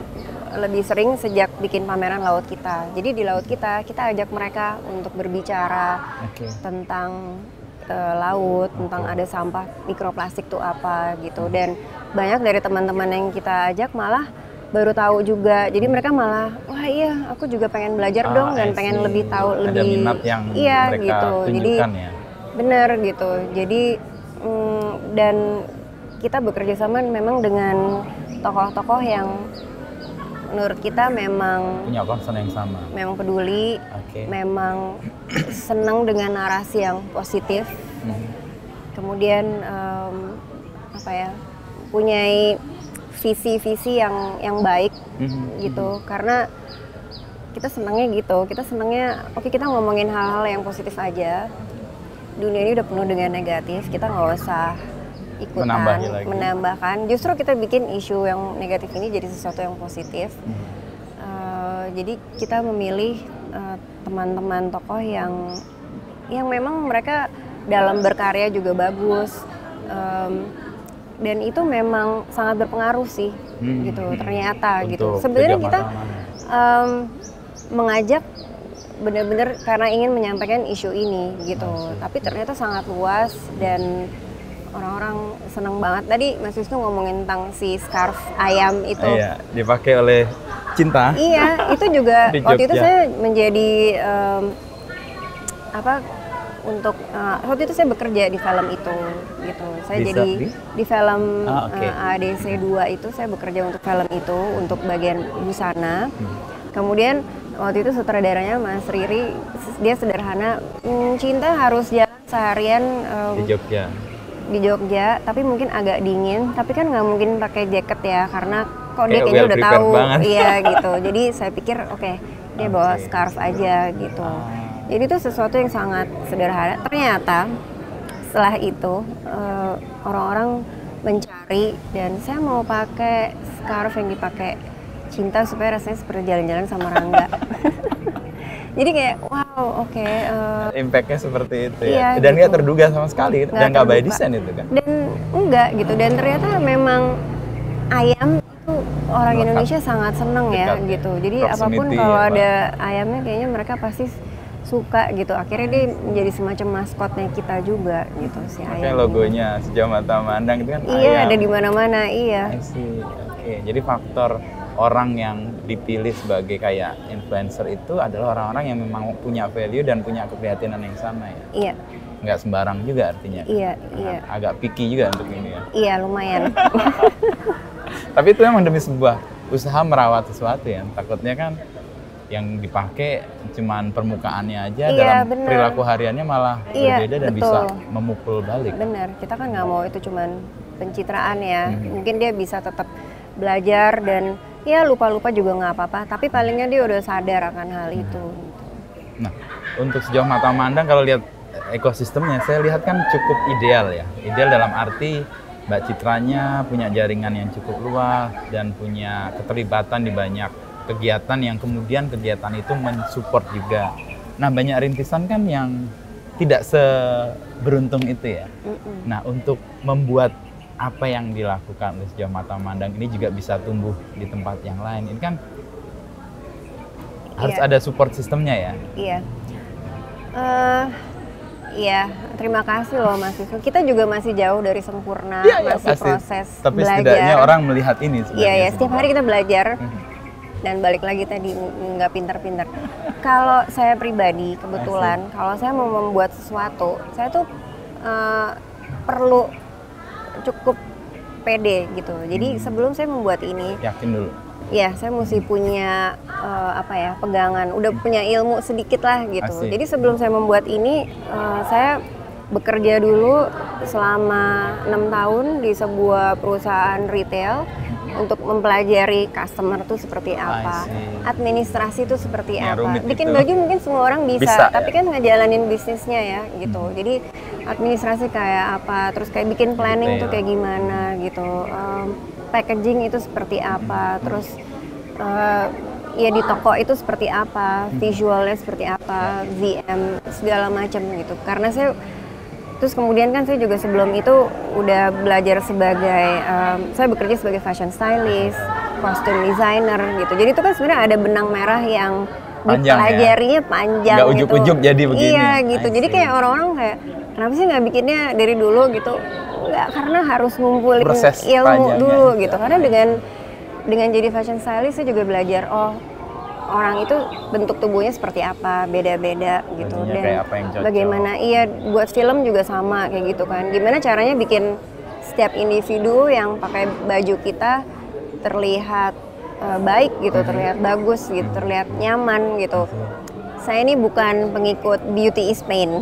lebih sering sejak bikin pameran laut kita. Jadi di laut kita ajak mereka untuk berbicara tentang laut, tentang ada sampah mikroplastik tuh apa gitu. Dan banyak dari teman-teman yang kita ajak malah baru tahu juga. Jadi mereka malah, wah iya aku juga pengen belajar dong dan pengen lebih tahu ada lebih. minat yang iya mereka gitu. Jadi tunjukkan ya. bener gitu. Jadi dan kita bekerja sama memang dengan tokoh-tokoh yang menurut kita memang punya concern yang sama, memang peduli, memang senang dengan narasi yang positif, kemudian apa ya, punya visi-visi yang baik gitu, karena kita senangnya gitu, oke kita ngomongin hal-hal yang positif aja. Dunia ini udah penuh dengan negatif, kita nggak usah ikutan menambahkan. Justru kita bikin isu yang negatif ini jadi sesuatu yang positif. Jadi kita memilih teman-teman tokoh yang memang mereka dalam berkarya juga bagus, dan itu memang sangat berpengaruh sih, gitu ternyata gitu. Sebenarnya kita mengajak benar-benar karena ingin menyampaikan isu ini gitu, tapi ternyata sangat luas dan orang-orang senang banget. Tadi Mas Wisnu ngomongin tentang si scarf ayam itu. Iya, dipakai oleh Cinta. Iya, itu juga waktu itu saya menjadi waktu itu saya bekerja di film itu gitu. Saya jadi di film ADC 2 itu saya bekerja untuk film itu, untuk bagian busana. Kemudian waktu itu sutradaranya Mas Riri, dia sederhana, Cinta harus jalan seharian di Jogja, tapi mungkin agak dingin, tapi kan nggak mungkin pakai jaket ya, karena kok dia kayaknya udah tahu, iya gitu. Jadi saya pikir dia bawa scarf aja gitu. Jadi itu sesuatu yang sangat sederhana. Ternyata setelah itu orang-orang mencari dan saya mau pakai scarf yang dipakai Cinta supaya rasanya seperti jalan-jalan sama Rangga. Jadi kayak wow, impactnya seperti itu ya. Dan nggak terduga sama sekali, dan nggak by design itu kan. Dan enggak gitu, dan ternyata memang ayam itu orang Indonesia sangat seneng ya gitu. Jadi apapun kalau ada ayamnya kayaknya mereka pasti suka gitu. Akhirnya dia menjadi semacam maskotnya kita juga gitu, si ayam. Kayak logonya Sejauh Mata Memandang itu kan ayam. Iya, ada di mana-mana, iya. Jadi faktor orang yang dipilih sebagai kayak influencer itu adalah orang-orang yang memang punya value dan punya keprihatinan yang sama ya. Iya. Nggak sembarang juga artinya. Iya. Agak picky juga untuk ini ya. Iya, lumayan. Tapi itu memang demi sebuah usaha merawat sesuatu ya. Takutnya kan yang dipakai cuman permukaannya aja, dalam perilaku hariannya malah berbeda dan bisa memukul balik. Benar, kita kan nggak mau itu cuman pencitraan ya. Mungkin dia bisa tetap belajar dan ya lupa-lupa juga nggak apa-apa, tapi palingnya dia udah sadar akan hal itu. Nah, untuk Sejauh Mata Memandang kalau lihat ekosistemnya, saya lihat kan cukup ideal ya. Ideal dalam arti Mbak Citranya punya jaringan yang cukup luas dan punya keterlibatan di banyak kegiatan yang kemudian kegiatan itu mensupport juga. Nah, banyak rintisan kan yang tidak seberuntung itu ya. Nah, untuk membuat apa yang dilakukan oleh Sejauh Mata Memandang ini juga bisa tumbuh di tempat yang lain. Ini kan harus ada support sistemnya ya. Iya. Iya, terima kasih loh Mas Wisnu. Kita juga masih jauh dari sempurna, masih proses tapi belajar. Tapi setidaknya orang melihat ini sebenarnya. Iya, setiap hari kita belajar. Dan balik lagi tadi, nggak pintar-pintar. Kalau saya pribadi, kebetulan, kalau saya mau membuat sesuatu, saya tuh perlu cukup pede gitu. Jadi sebelum saya membuat ini, yakin dulu. Ya, saya mesti punya pegangan, udah punya ilmu sedikit lah gitu. Jadi sebelum saya membuat ini, saya bekerja dulu selama 6 tahun di sebuah perusahaan retail untuk mempelajari customer itu seperti apa, administrasi itu seperti apa. Bikin baju mungkin semua orang bisa tapi kan ngejalanin bisnisnya ya gitu. Jadi administrasi kayak apa, terus kayak bikin planning tuh kayak gimana gitu, packaging itu seperti apa, terus ya di toko itu seperti apa, visualnya seperti apa, VM segala macam gitu. Karena saya Terus kemudian kan saya juga sebelum itu udah belajar sebagai, saya bekerja sebagai fashion stylist, costume designer gitu. Jadi itu kan sebenarnya ada benang merah yang panjang dipelajarinya panjang nggak gitu. ujuk-ujuk jadi begini. Iya gitu. Jadi kayak orang-orang kayak kenapa sih nggak bikinnya dari dulu gitu? Nggak, karena harus ngumpulin Proses ilmu dulu itu. gitu. Karena dengan jadi fashion stylist saya juga belajar orang itu bentuk tubuhnya seperti apa, beda-beda gitu. Bajunya Dan kayak apa yang cocok. bagaimana buat film juga sama kayak gitu kan. Gimana caranya bikin setiap individu yang pakai baju kita terlihat baik gitu, terlihat bagus gitu, terlihat nyaman gitu. Saya ini bukan pengikut beauty is pain.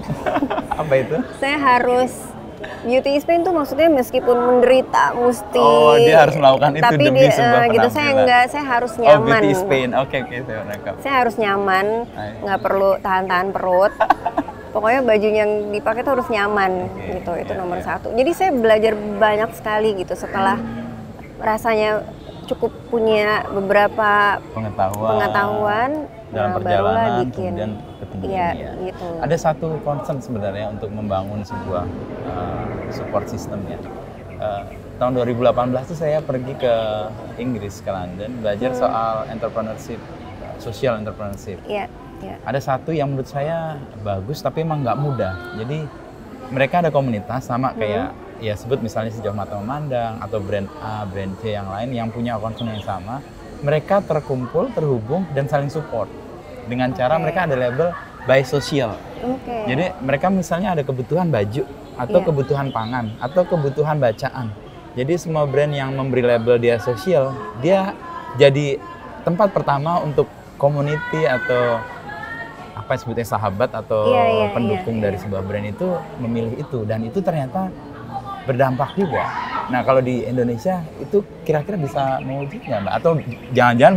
Apa itu? Saya harus beauty is pain tuh maksudnya meskipun menderita mesti. Oh, dia harus melakukan itu tapi demi sebuah penampilan. gitu saya enggak, saya harus nyaman. Oh, beauty is pain. Oke, saya nangkap. Saya harus nyaman, nggak perlu tahan-tahan perut. Pokoknya baju yang dipakai tuh harus nyaman gitu. Itu nomor satu. Jadi saya belajar banyak sekali gitu setelah rasanya cukup punya beberapa pengetahuan dalam perjalanan bikin. Kemudian ketemu ya. Gitu. Ada satu concern sebenarnya untuk membangun sebuah support system ya. Tahun 2018 itu saya pergi ke Inggris, ke London, belajar soal entrepreneurship, social entrepreneurship. Ada satu yang menurut saya bagus tapi emang nggak mudah. Jadi mereka ada komunitas sama kayak ya sebut misalnya Sejauh Mata Memandang atau brand A, brand C yang lain yang punya concern yang sama. Mereka terkumpul, terhubung dan saling support dengan cara mereka ada label by social. Jadi mereka misalnya ada kebutuhan baju atau kebutuhan pangan atau kebutuhan bacaan. Jadi semua brand yang memberi label dia sosial, dia jadi tempat pertama untuk community atau apa sebutnya sahabat atau pendukung dari sebuah brand itu memilih itu, dan itu ternyata berdampak juga. Nah kalau di Indonesia itu kira-kira bisa mewujud nggak Mbak? Atau jangan-jangan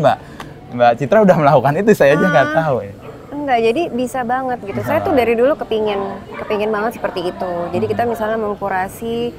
Mbak Citra udah melakukan itu, saya aja nggak tahu ya. Enggak, jadi bisa banget gitu. Saya tuh dari dulu kepingin banget seperti itu. Jadi kita misalnya mengkurasi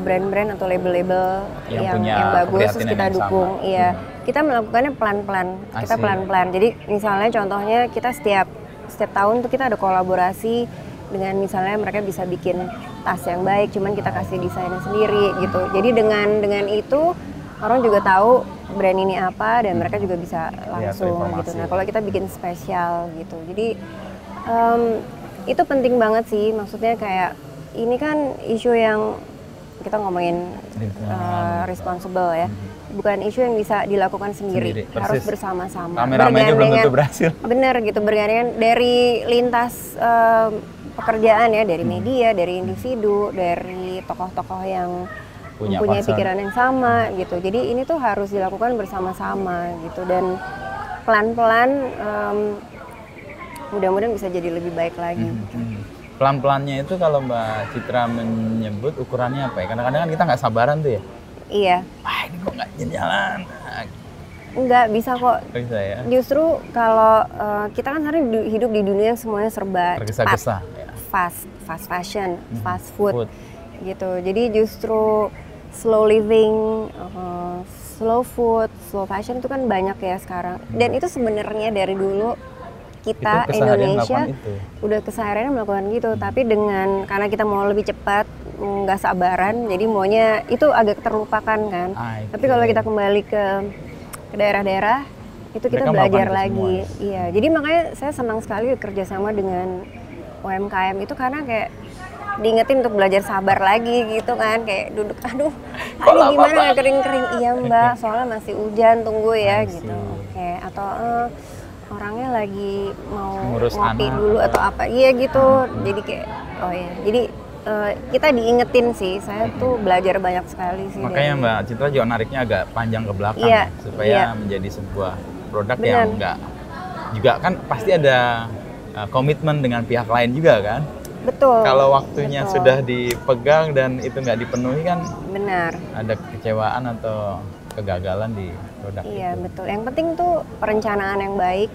brand-brand atau label-label yang bagus, terus kita dukung. Iya, kita melakukannya pelan-pelan. Kita pelan-pelan. Jadi misalnya contohnya kita setiap tahun tuh kita ada kolaborasi dengan misalnya mereka bisa bikin tas yang baik, cuman kita kasih desainnya sendiri gitu. Jadi dengan itu orang juga tahu brand ini apa dan mereka juga bisa langsung gitu. Nah kalau kita bikin spesial gitu, jadi itu penting banget sih. Maksudnya kayak ini kan isu yang kita ngomongin responsible ya, bukan isu yang bisa dilakukan sendiri. Harus bersama-sama. Rame-rame belum tentu berhasil. Bener gitu, bergandengan dari lintas pekerjaan ya, dari media, dari individu, dari tokoh-tokoh yang mempunyai pikiran yang sama gitu. Jadi ini tuh harus dilakukan bersama-sama gitu, dan pelan-pelan mudah-mudahan bisa jadi lebih baik lagi. Pelan-pelannya itu kalau Mbak Citra menyebut ukurannya apa ya? Kadang-kadang kan kita nggak sabaran tuh ya. Iya. Wah ini kok nggak jalan. Enggak, bisa kok. Bisa ya. Justru kalau kita kan sekarang hidup di dunia yang semuanya serba tergesa-gesa. Fast fashion, fast food gitu. Jadi justru slow living, slow food, slow fashion itu kan banyak ya sekarang. Dan itu sebenarnya dari dulu kita Indonesia udah keseharian melakukan gitu. Tapi karena kita mau lebih cepat, nggak sabaran, jadi maunya itu agak terlupakan kan. Tapi kalau kita kembali ke daerah-daerah itu kita belajar lagi. Iya, jadi makanya saya senang sekali kerjasama dengan UMKM itu, karena kayak diingetin untuk belajar sabar lagi gitu kan. Kayak duduk, aduh gimana kering-kering. Iya Mbak, soalnya masih hujan, tunggu ya gitu. Oke, atau orangnya lagi mau ngopi dulu atau apa. Iya gitu. Jadi kayak jadi kita diingetin sih. Saya tuh belajar banyak sekali sih. Makanya Mbak Citra juga nariknya agak panjang ke belakang supaya menjadi sebuah produk yang enggak juga kan pasti ada komitmen dengan pihak lain juga kan. Betul. Kalau waktunya sudah dipegang dan itu nggak dipenuhi kan ada kekecewaan atau kegagalan di produk itu. Iya betul. Yang penting tuh perencanaan yang baik,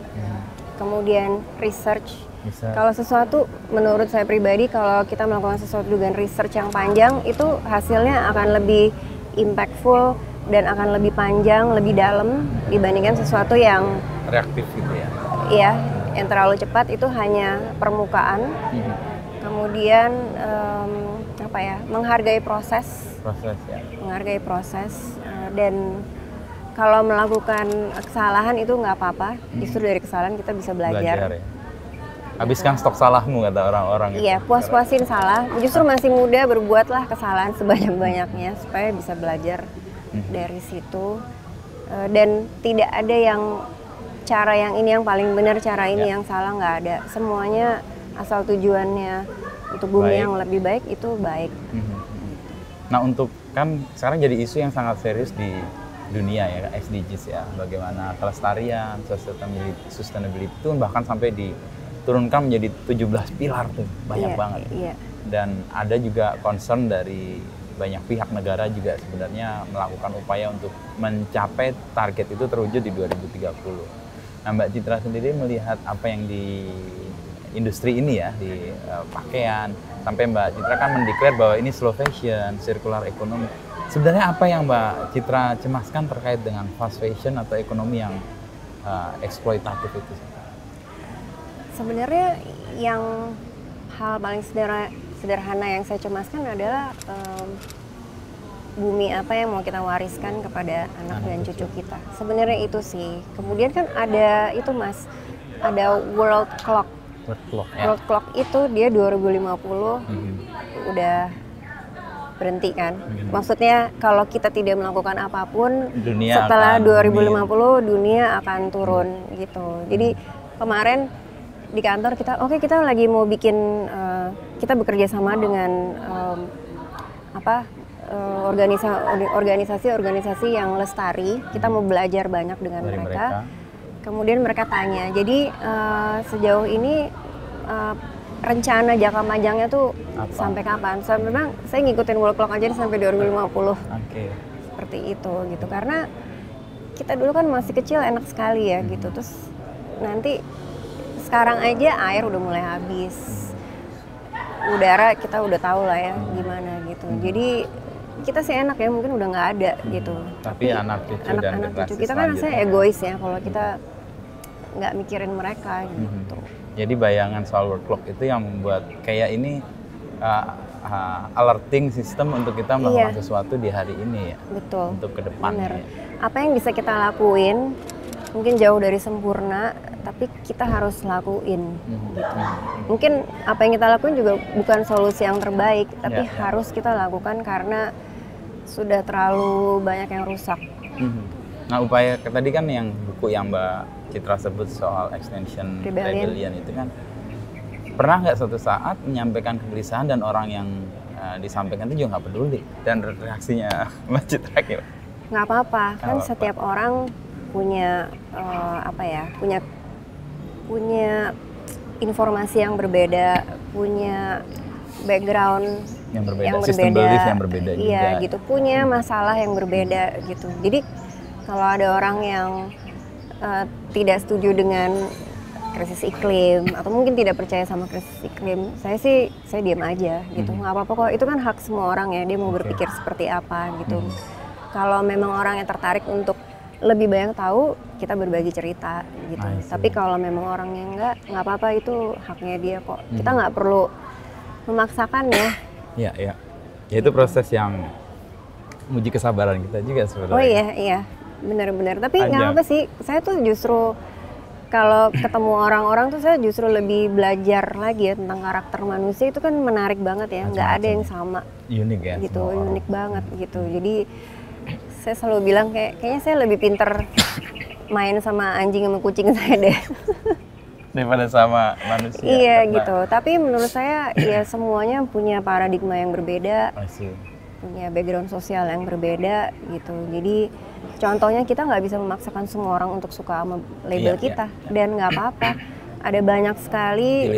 kemudian research. Kalau sesuatu, menurut saya pribadi, kalau kita melakukan sesuatu dengan research yang panjang, itu hasilnya akan lebih impactful dan akan lebih panjang, lebih dalam dibandingkan sesuatu yang reaktif gitu ya. Iya, yang terlalu cepat itu hanya permukaan. kemudian apa ya, menghargai proses ya. Menghargai proses, dan kalau melakukan kesalahan itu nggak apa-apa, justru dari kesalahan kita bisa belajar ya. Habiskan stok salahmu kata orang-orang. Iya, puas-puasin salah. Justru masih muda, berbuatlah kesalahan sebanyak-banyaknya supaya bisa belajar dari situ. Dan tidak ada yang cara yang ini yang paling benar, cara ini yang salah, nggak ada. Semuanya asal tujuannya untuk bumi yang lebih baik itu baik. Nah, untuk kan sekarang jadi isu yang sangat serius di dunia ya, SDGs ya. Bagaimana kelestarian, sustainability itu bahkan sampai diturunkan menjadi 17 pilar tuh, banyak banget. Iya. Dan ada juga concern dari banyak pihak negara juga sebenarnya melakukan upaya untuk mencapai target itu terwujud di 2030. Nah, Mbak Citra sendiri melihat apa yang di industri ini ya, di pakaian, sampai Mbak Citra kan mendeklar bahwa ini slow fashion, circular economy. Sebenarnya apa yang Mbak Citra cemaskan terkait dengan fast fashion atau ekonomi yang eksploitatif itu? Sebenarnya yang hal paling sederhana yang saya cemaskan adalah bumi apa yang mau kita wariskan kepada anak dan cucu kita. Sebenarnya itu sih. Kemudian kan ada itu Mas, ada world clock. World clock itu dia 2050 udah berhenti kan. Maksudnya kalau kita tidak melakukan apapun, setelah 2050 dunia akan turun gitu. Jadi kemarin di kantor kita lagi mau bikin, kita bekerja sama dengan organisasi-organisasi yang lestari. Kita mau belajar banyak dengan mereka. Kemudian mereka tanya, jadi sejauh ini rencana jangka panjangnya tuh sampai kapan? Memang saya ngikutin world clock aja sampai 2050. Seperti itu gitu, karena kita dulu kan masih kecil enak sekali ya gitu. Terus nanti sekarang aja air udah mulai habis, udara kita udah tahu lah ya gimana gitu. Jadi kita sih enak ya, mungkin udah nggak ada gitu. Tapi anak cucu kita kan rasanya egois ya kalau kita nggak mikirin mereka gitu. Jadi bayangan soal world clock itu yang membuat kayak ini alerting sistem untuk kita melakukan sesuatu di hari ini ya. Betul. Untuk ke depannya. Ya. Apa yang bisa kita lakuin mungkin jauh dari sempurna, tapi kita harus lakuin gitu. Mungkin apa yang kita lakuin juga bukan solusi yang terbaik, tapi harus kita lakukan karena sudah terlalu banyak yang rusak. Nah, upaya tadi kan yang buku yang Mbak Citra sebut soal Extinction Rebellion itu kan, pernah nggak suatu saat menyampaikan kegelisahan dan orang yang disampaikan itu juga nggak peduli, dan reaksinya Mbak Citra gimana? Nggak apa-apa, kan setiap orang punya punya informasi yang berbeda, punya background yang berbeda iya juga. Gitu, punya masalah yang berbeda gitu. Jadi kalau ada orang yang tidak setuju dengan krisis iklim atau mungkin tidak percaya sama krisis iklim, saya diam aja gitu. Nggak apa-apa kok, itu kan hak semua orang ya, dia mau berpikir seperti apa gitu. Kalau memang orang yang tertarik untuk lebih banyak tahu, kita berbagi cerita gitu. Tapi kalau memang orangnya nggak apa-apa, itu haknya dia kok. Kita nggak perlu memaksakan ya. Iya. Ya itu proses yang menguji kesabaran kita juga sebenarnya. Oh iya, benar-benar. Tapi nggak apa sih, saya tuh justru kalau ketemu orang-orang tuh saya justru lebih belajar lagi ya tentang karakter manusia. Itu kan menarik banget ya, nggak ada yang sama. Unik ya. Gitu, unik banget gitu. Jadi saya selalu bilang kayaknya saya lebih pinter main sama anjing sama kucing saya deh daripada sama manusia. Iya gitu. Tapi menurut saya ya semuanya punya paradigma yang berbeda, punya background sosial yang berbeda gitu. Jadi contohnya kita nggak bisa memaksakan semua orang untuk suka sama label kita, dan nggak apa-apa. Ada banyak sekali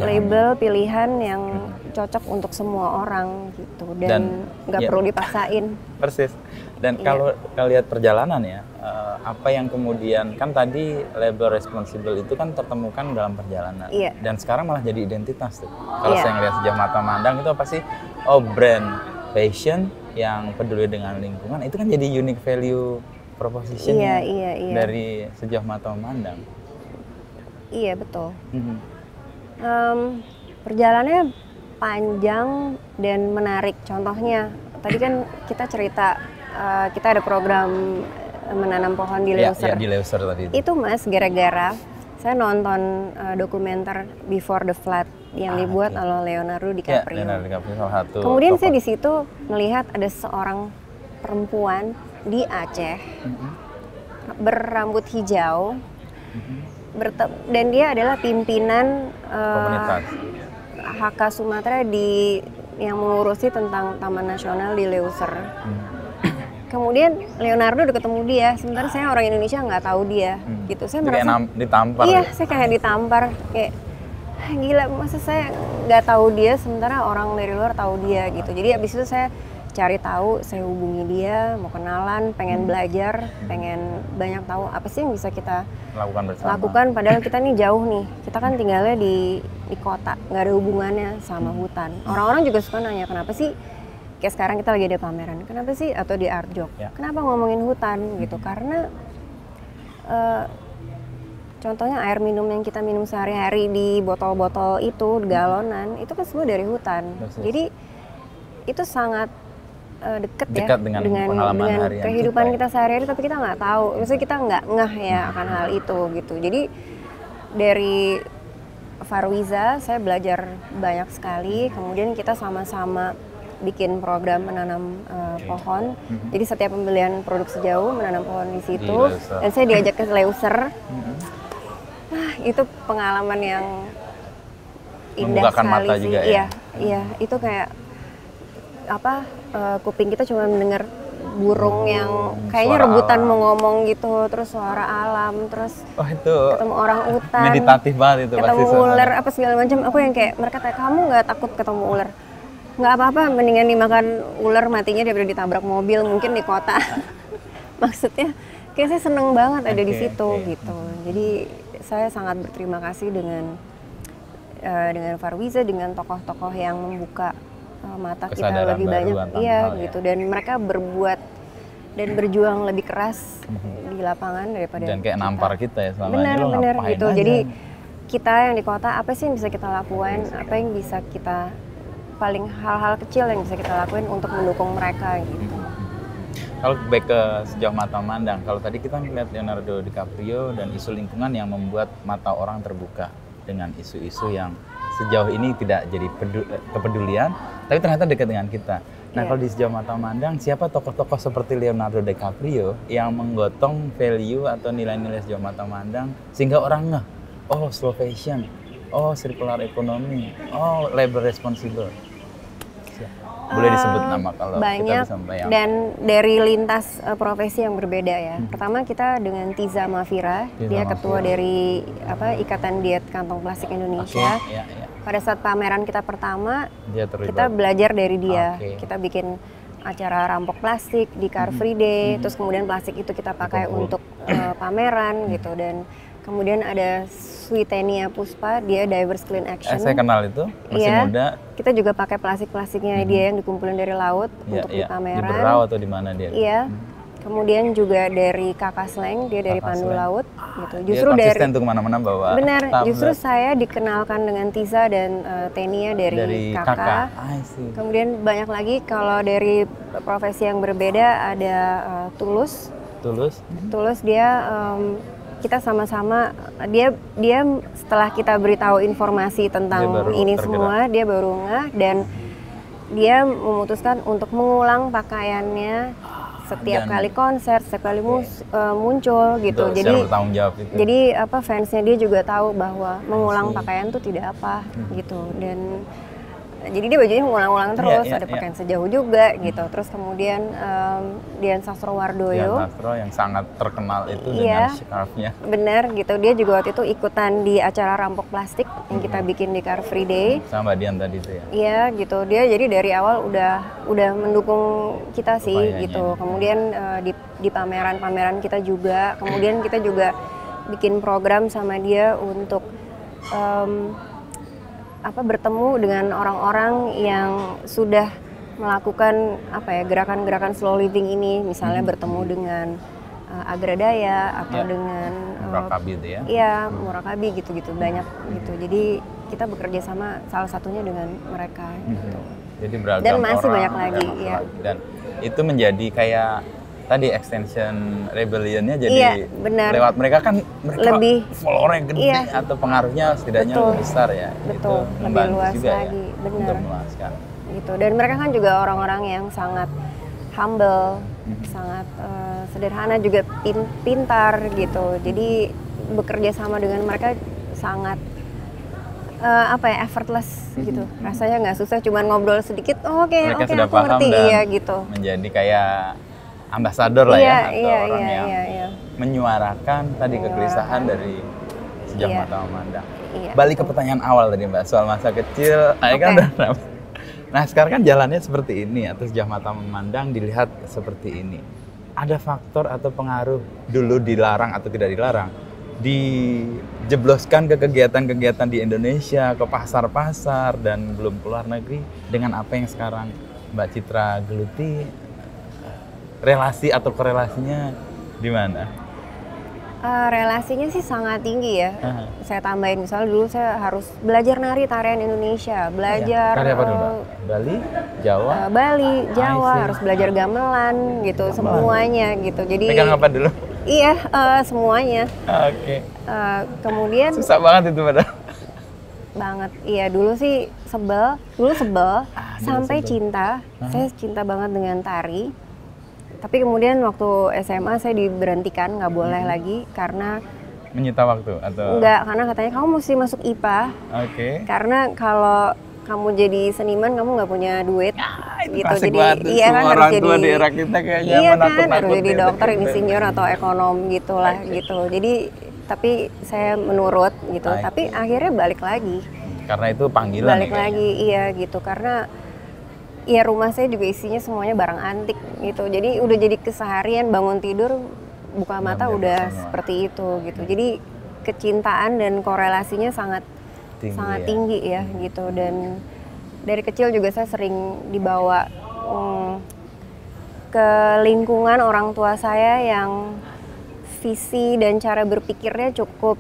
pilihan yang cocok untuk semua orang gitu, dan nggak perlu dipaksain. Persis. Dan kalau lihat perjalanan ya, apa yang kemudian kan tadi label responsible itu kan tertemukan dalam perjalanan, dan sekarang malah jadi identitas tuh. Kalau saya ngelihat Sejauh Mata Memandang itu apa sih? Oh, brand fashion yang peduli dengan lingkungan, itu kan jadi unique value proposition dari Sejauh Mata Memandang. Iya betul. Perjalanannya panjang dan menarik. Contohnya tadi kan kita cerita kita ada program menanam pohon di Leuser. Di Leuser tadi. Itu Mas gara-gara saya nonton dokumenter Before the Flood yang dibuat oleh Leonardo DiCaprio. Leonardo DiCaprio salah satu. Kemudian saya di situ melihat ada seorang perempuan di Aceh berambut hijau, dan dia adalah pimpinan komunitas HK Sumatera yang mengurusi tentang Taman Nasional di Leuser. Kemudian Leonardo udah ketemu dia, sementara saya orang Indonesia nggak tahu dia, gitu. Saya merasa kayak ditampar. Iya, saya kayak ditampar, kayak gila, masa saya nggak tahu dia, sementara orang dari luar tahu dia, gitu. Jadi abis itu saya cari tahu, saya hubungi dia, mau kenalan, pengen belajar, pengen banyak tahu apa sih yang bisa kita lakukan. Padahal kita nih jauh nih, kita kan tinggalnya di kota, nggak ada hubungannya sama hutan. Orang-orang juga suka nanya, kenapa sih kayak sekarang kita lagi ada pameran, kenapa sih, atau di Art Jog, kenapa ngomongin hutan gitu? Karena contohnya air minum yang kita minum sehari-hari di botol-botol itu, galonan, itu kan semua dari hutan. Jadi itu sangat dekat ya dengan kehidupan kita sehari-hari, tapi kita nggak tahu, maksudnya kita nggak ngeh ya akan hal itu gitu. Jadi dari Farwiza saya belajar banyak sekali, kemudian kita sama-sama bikin program menanam pohon. Jadi setiap pembelian produk sejauh menanam pohon di situ, dan saya diajak ke Leuser. Itu pengalaman yang indah sekali mata sih. Juga, iya, itu kayak kuping kita cuma mendengar burung yang kayaknya rebutan mau ngomong gitu, terus suara alam, terus itu ketemu orang hutan, meditatif banget itu, ketemu ular apa segala macam. Aku yang kayak mereka tanya, kamu nggak takut ketemu ular? Nggak apa-apa, mendingan dimakan ular matinya daripada ditabrak mobil mungkin di kota. Maksudnya kayak saya seneng banget ada di situ gitu. Jadi saya sangat berterima kasih dengan Farwiza, dengan tokoh-tokoh yang membuka mata kita lebih banyak, gitu. Dan mereka berbuat dan berjuang lebih keras di lapangan daripada dan kayak nampar kita ya selama ini. Benar gitu. Aja. Jadi kita yang di kota, apa sih yang bisa kita lakukan? Apa yang bisa kita hal-hal kecil yang bisa kita lakuin untuk mendukung mereka gitu. Kalau baik ke sejauh mata mandang, kalau tadi kita melihat Leonardo DiCaprio dan isu lingkungan yang membuat mata orang terbuka dengan isu-isu yang sejauh ini tidak jadi kepedulian, tapi ternyata dekat dengan kita. Nah, kalau di sejauh mata mandang, siapa tokoh-tokoh seperti Leonardo DiCaprio yang menggotong value atau nilai-nilai sejauh mata mandang sehingga orang ngeh, oh slow fashion, oh circular economy, oh labor responsible. Boleh disebut nama kalau banyak, kita bisa bayang. Dan dari lintas profesi yang berbeda ya. Pertama kita dengan Tiza Mafira, dia ketua dari Ikatan Diet Kantong Plastik Indonesia. Pada saat pameran kita pertama, kita belajar dari dia. Kita bikin acara rampok plastik di Car Free Day, terus kemudian plastik itu kita pakai untuk pameran gitu. Dan kemudian ada Switenia Puspa, dia Diverse Clean Action. Saya kenal itu, masih muda. Kita juga pakai plastik-plastiknya dia yang dikumpulin dari laut untuk di pameran. Di Berau atau di mana dia? Iya. Kemudian juga dari Kakak Sleng, dia dari Pandu Laut gitu. Justru dia konsisten untuk kemana-mana bawa. Benar, justru saya dikenalkan dengan Tiza dan Tenia dari Kakak. Kemudian banyak lagi kalau dari profesi yang berbeda ada Tulus. Tulus dia kita sama-sama, dia setelah kita beritahu informasi tentang ini semua, dia baru ngeh dan dia memutuskan untuk mengulang pakaiannya setiap kali konser, setiap kali muncul gitu. Jadi fansnya dia juga tahu bahwa mengulang pakaian tuh tidak apa gitu. Dan jadi dia bajunya mengulang-ulang terus, ada pakaian sejauh juga gitu. Terus kemudian Dian Sastrowardoyo. Dian Sastro yang sangat terkenal itu dengan scarf-nya. Bener gitu, dia juga waktu itu ikutan di acara rampok plastik yang kita bikin di Car Free Day. Sama Dian tadi itu ya? Iya gitu, dia jadi dari awal udah mendukung kita sih gitu. Kemudian di pameran-pameran kita juga, kemudian kita juga bikin program sama dia untuk bertemu dengan orang-orang yang sudah melakukan gerakan-gerakan slow living ini, misalnya bertemu dengan Agradaya atau dengan Murakabi itu ya? Iya, Murakabi gitu-gitu banyak gitu. Jadi kita bekerja sama salah satunya dengan mereka gitu. Jadi beragam dan masih orang, banyak lagi ya. Dan itu menjadi kayak tadi extension rebellionnya jadi Iya, benar. lewat mereka kan mereka lebih followernya gede atau pengaruhnya setidaknya lebih besar ya. Betul, itu lebih luas juga lagi, ya, benar. untuk meluaskan. Gitu. Dan mereka kan juga orang-orang yang sangat humble, sangat sederhana, juga pintar gitu. Jadi bekerja sama dengan mereka sangat effortless gitu. Rasanya nggak susah, cuman ngobrol sedikit, oke, sudah aku paham ngerti, dan iya gitu. menjadi kayak ambasador lah ya, atau orang yang menyuarakan tadi kegelisahan dari Sejauh Mata Memandang. Balik ke pertanyaan awal tadi Mbak, soal masa kecil, kan udah. Nah sekarang kan jalannya seperti ini, atau Sejauh Mata Memandang dilihat seperti ini. Ada faktor atau pengaruh dulu dilarang atau tidak dilarang, dijebloskan ke kegiatan-kegiatan di Indonesia, ke pasar-pasar, dan belum keluar negeri, dengan apa yang sekarang Mbak Citra geluti, relasi atau korelasinya di mana? Relasinya sih sangat tinggi ya. Saya tambahin, misalnya dulu saya harus belajar nari tarian Indonesia, belajar tari apa dulu? Bali, Jawa? Bali, Jawa, harus belajar gamelan gitu, semuanya gitu. Jadi pegang apa dulu? Iya, semuanya. Oke. Kemudian susah banget itu padahal. Banget, iya dulu sih sebel, sampai sebel. Cinta. Saya cinta banget dengan tari. Tapi kemudian waktu SMA saya diberhentikan, nggak boleh lagi karena menyita waktu atau? Enggak, karena katanya kamu mesti masuk IPA. Oke. Karena kalau kamu jadi seniman kamu nggak punya duit. Gitu. Jadi iya kan harus jadi di era kita kayaknya harus jadi dokter, insinyur atau ekonom gitulah gitu. Jadi tapi saya menurut gitu. Tapi akhirnya balik lagi. Karena itu panggilan. Balik lagi, iya gitu. Karena ya rumah saya juga isinya semuanya barang antik gitu. Jadi udah jadi keseharian, bangun tidur buka mata udah seperti itu gitu. Jadi kecintaan dan korelasinya sangat tinggi ya gitu. Dan dari kecil juga saya sering dibawa ke lingkungan orang tua saya yang visi dan cara berpikirnya cukup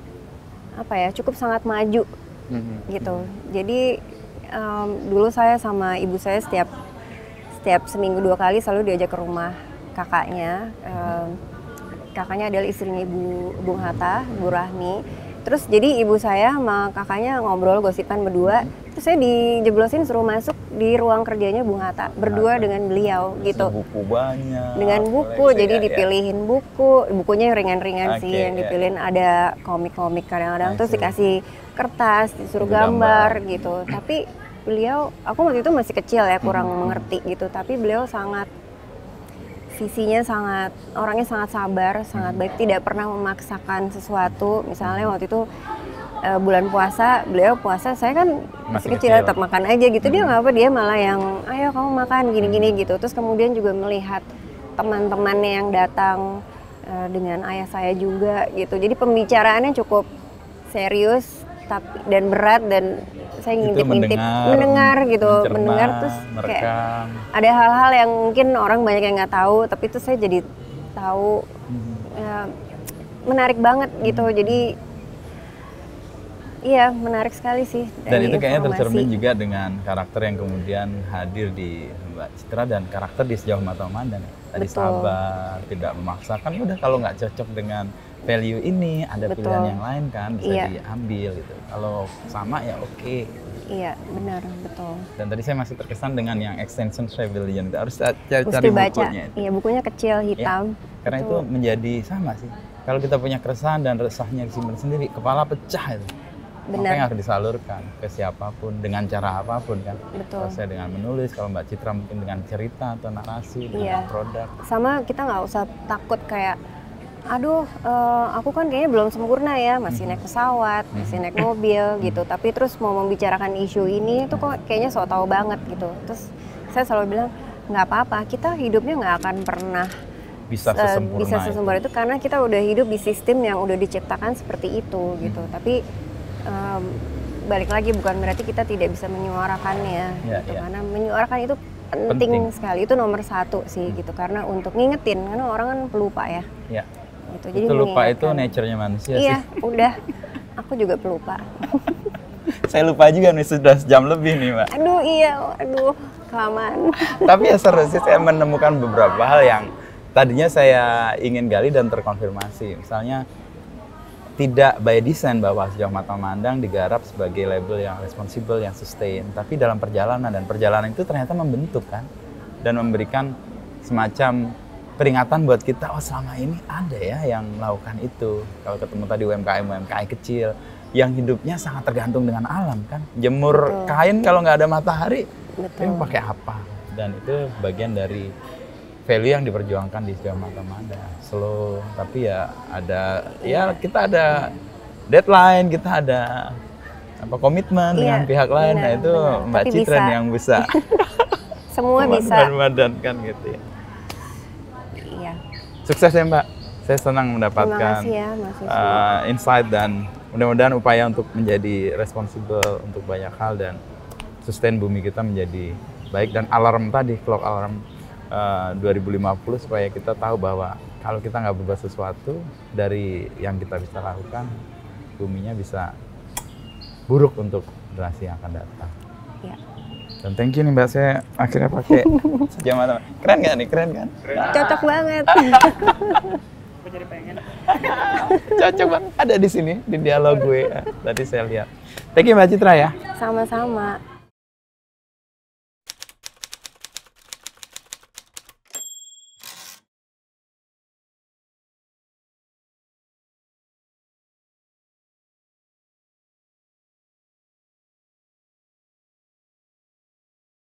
sangat maju gitu. Jadi dulu saya sama ibu saya setiap seminggu 2 kali selalu diajak ke rumah kakaknya. Kakaknya adalah istrinya Bung Hatta, Bu Rahmi. Terus jadi ibu saya sama kakaknya ngobrol gosipan berdua. Terus saya dijeblosin suruh masuk di ruang kerjanya Bung Hatta berdua dengan beliau gitu. Buku banyak. Dengan buku, jadi dipilihin bukunya yang ringan-ringan sih, yang dipilihin ada komik-komik kadang-kadang, terus dikasih kertas, disuruh gambar gitu. Tapi beliau, aku waktu itu masih kecil ya, kurang mengerti gitu, tapi beliau orangnya sangat sabar, sangat baik, tidak pernah memaksakan sesuatu. Misalnya waktu itu bulan puasa, beliau puasa, saya kan masih kecil tetap makan aja gitu. Dia nggak apa, dia malah yang ayo kamu makan gini-gini gitu. Terus kemudian juga melihat teman-temannya yang datang dengan ayah saya juga gitu. Jadi pembicaraannya cukup serius dan berat, dan saya ngintip-ngintip mendengar gitu, mendengar terus kayak ada hal-hal yang mungkin orang banyak yang nggak tahu, tapi itu saya jadi tahu. Menarik banget gitu. Jadi iya, menarik sekali sih. Dan itu kayaknya tercermin juga dengan karakter yang kemudian hadir di Mbak Citra dan karakter di Sejauh Mata Memandang. Tadi sabar, tidak memaksakan. Udah kalau nggak cocok dengan value ini, ada pilihan yang lain kan, bisa diambil gitu. Kalau sama ya oke. Iya, benar, betul. Dan tadi saya masih terkesan dengan yang Extension Rebellion. Harus cari bukunya. Iya, bukunya kecil, hitam. Ya, karena itu menjadi sama sih. Kalau kita punya keresahan dan resahnya disimpan sendiri, kepala pecah itu. Makanya harus disalurkan ke siapapun, dengan cara apapun kan. Betul. Kalau saya dengan menulis, kalau Mbak Citra mungkin dengan cerita atau narasi, dengan produk. Sama kita nggak usah takut kayak, aduh, aku kan kayaknya belum sempurna ya, masih naik pesawat, masih naik mobil gitu. Tapi terus mau membicarakan isu ini tuh kok kayaknya so tau banget gitu. Terus saya selalu bilang, nggak apa-apa, kita hidupnya nggak akan pernah bisa sesempurna itu karena kita udah hidup di sistem yang udah diciptakan seperti itu gitu. Tapi balik lagi, bukan berarti kita tidak bisa menyuarakannya gitu. Karena menyuarakan itu penting sekali, itu nomor 1 sih gitu, karena untuk ngingetin, karena orang kan pelupa ya. Gitu. Jadi itu lupa itu nature-nya manusia sih. Iya, udah. Aku juga pelupa. Saya lupa juga nih, sudah sejam lebih nih Mbak. Aduh iya, aduh kelamaan. Tapi ya seru sih, saya menemukan beberapa hal yang tadinya saya ingin gali dan terkonfirmasi. Misalnya, tidak by design bahwa Sejauh Mata Memandang digarap sebagai label yang responsibel, yang sustain. Tapi dalam perjalanan, dan perjalanan itu ternyata membentuk kan. Dan memberikan semacam peringatan buat kita, oh selama ini ada ya yang melakukan itu. Kalau ketemu tadi UMKM kecil, yang hidupnya sangat tergantung dengan alam kan. Jemur kain kalau nggak ada matahari, ini pakai apa? Dan itu bagian dari value yang diperjuangkan di Sejauh Mata Memandang. Slow, tapi ya ada, ya kita ada deadline, kita ada apa komitmen dengan pihak lain. Nah itu Mbak Citren yang bisa semua bisa memadankan gitu ya. Iya. Sukses ya Mbak. Saya senang mendapatkan insight dan mudah-mudahan upaya untuk menjadi responsibel untuk banyak hal dan sustain bumi kita menjadi baik, dan alarm tadi, clock alarm 2050 supaya kita tahu bahwa kalau kita nggak berbuat sesuatu dari yang kita bisa lakukan, buminya bisa buruk untuk generasi yang akan datang. Ya. Dan thank you nih Mbak, saya akhirnya pakai Sejauh Mata. Keren nggak nih? Keren kan? Cocok banget. Aku jadi pengen. Cocok banget. Ada di sini di dialog gue. Tadi saya lihat. Thank you Mbak Citra ya. Sama-sama.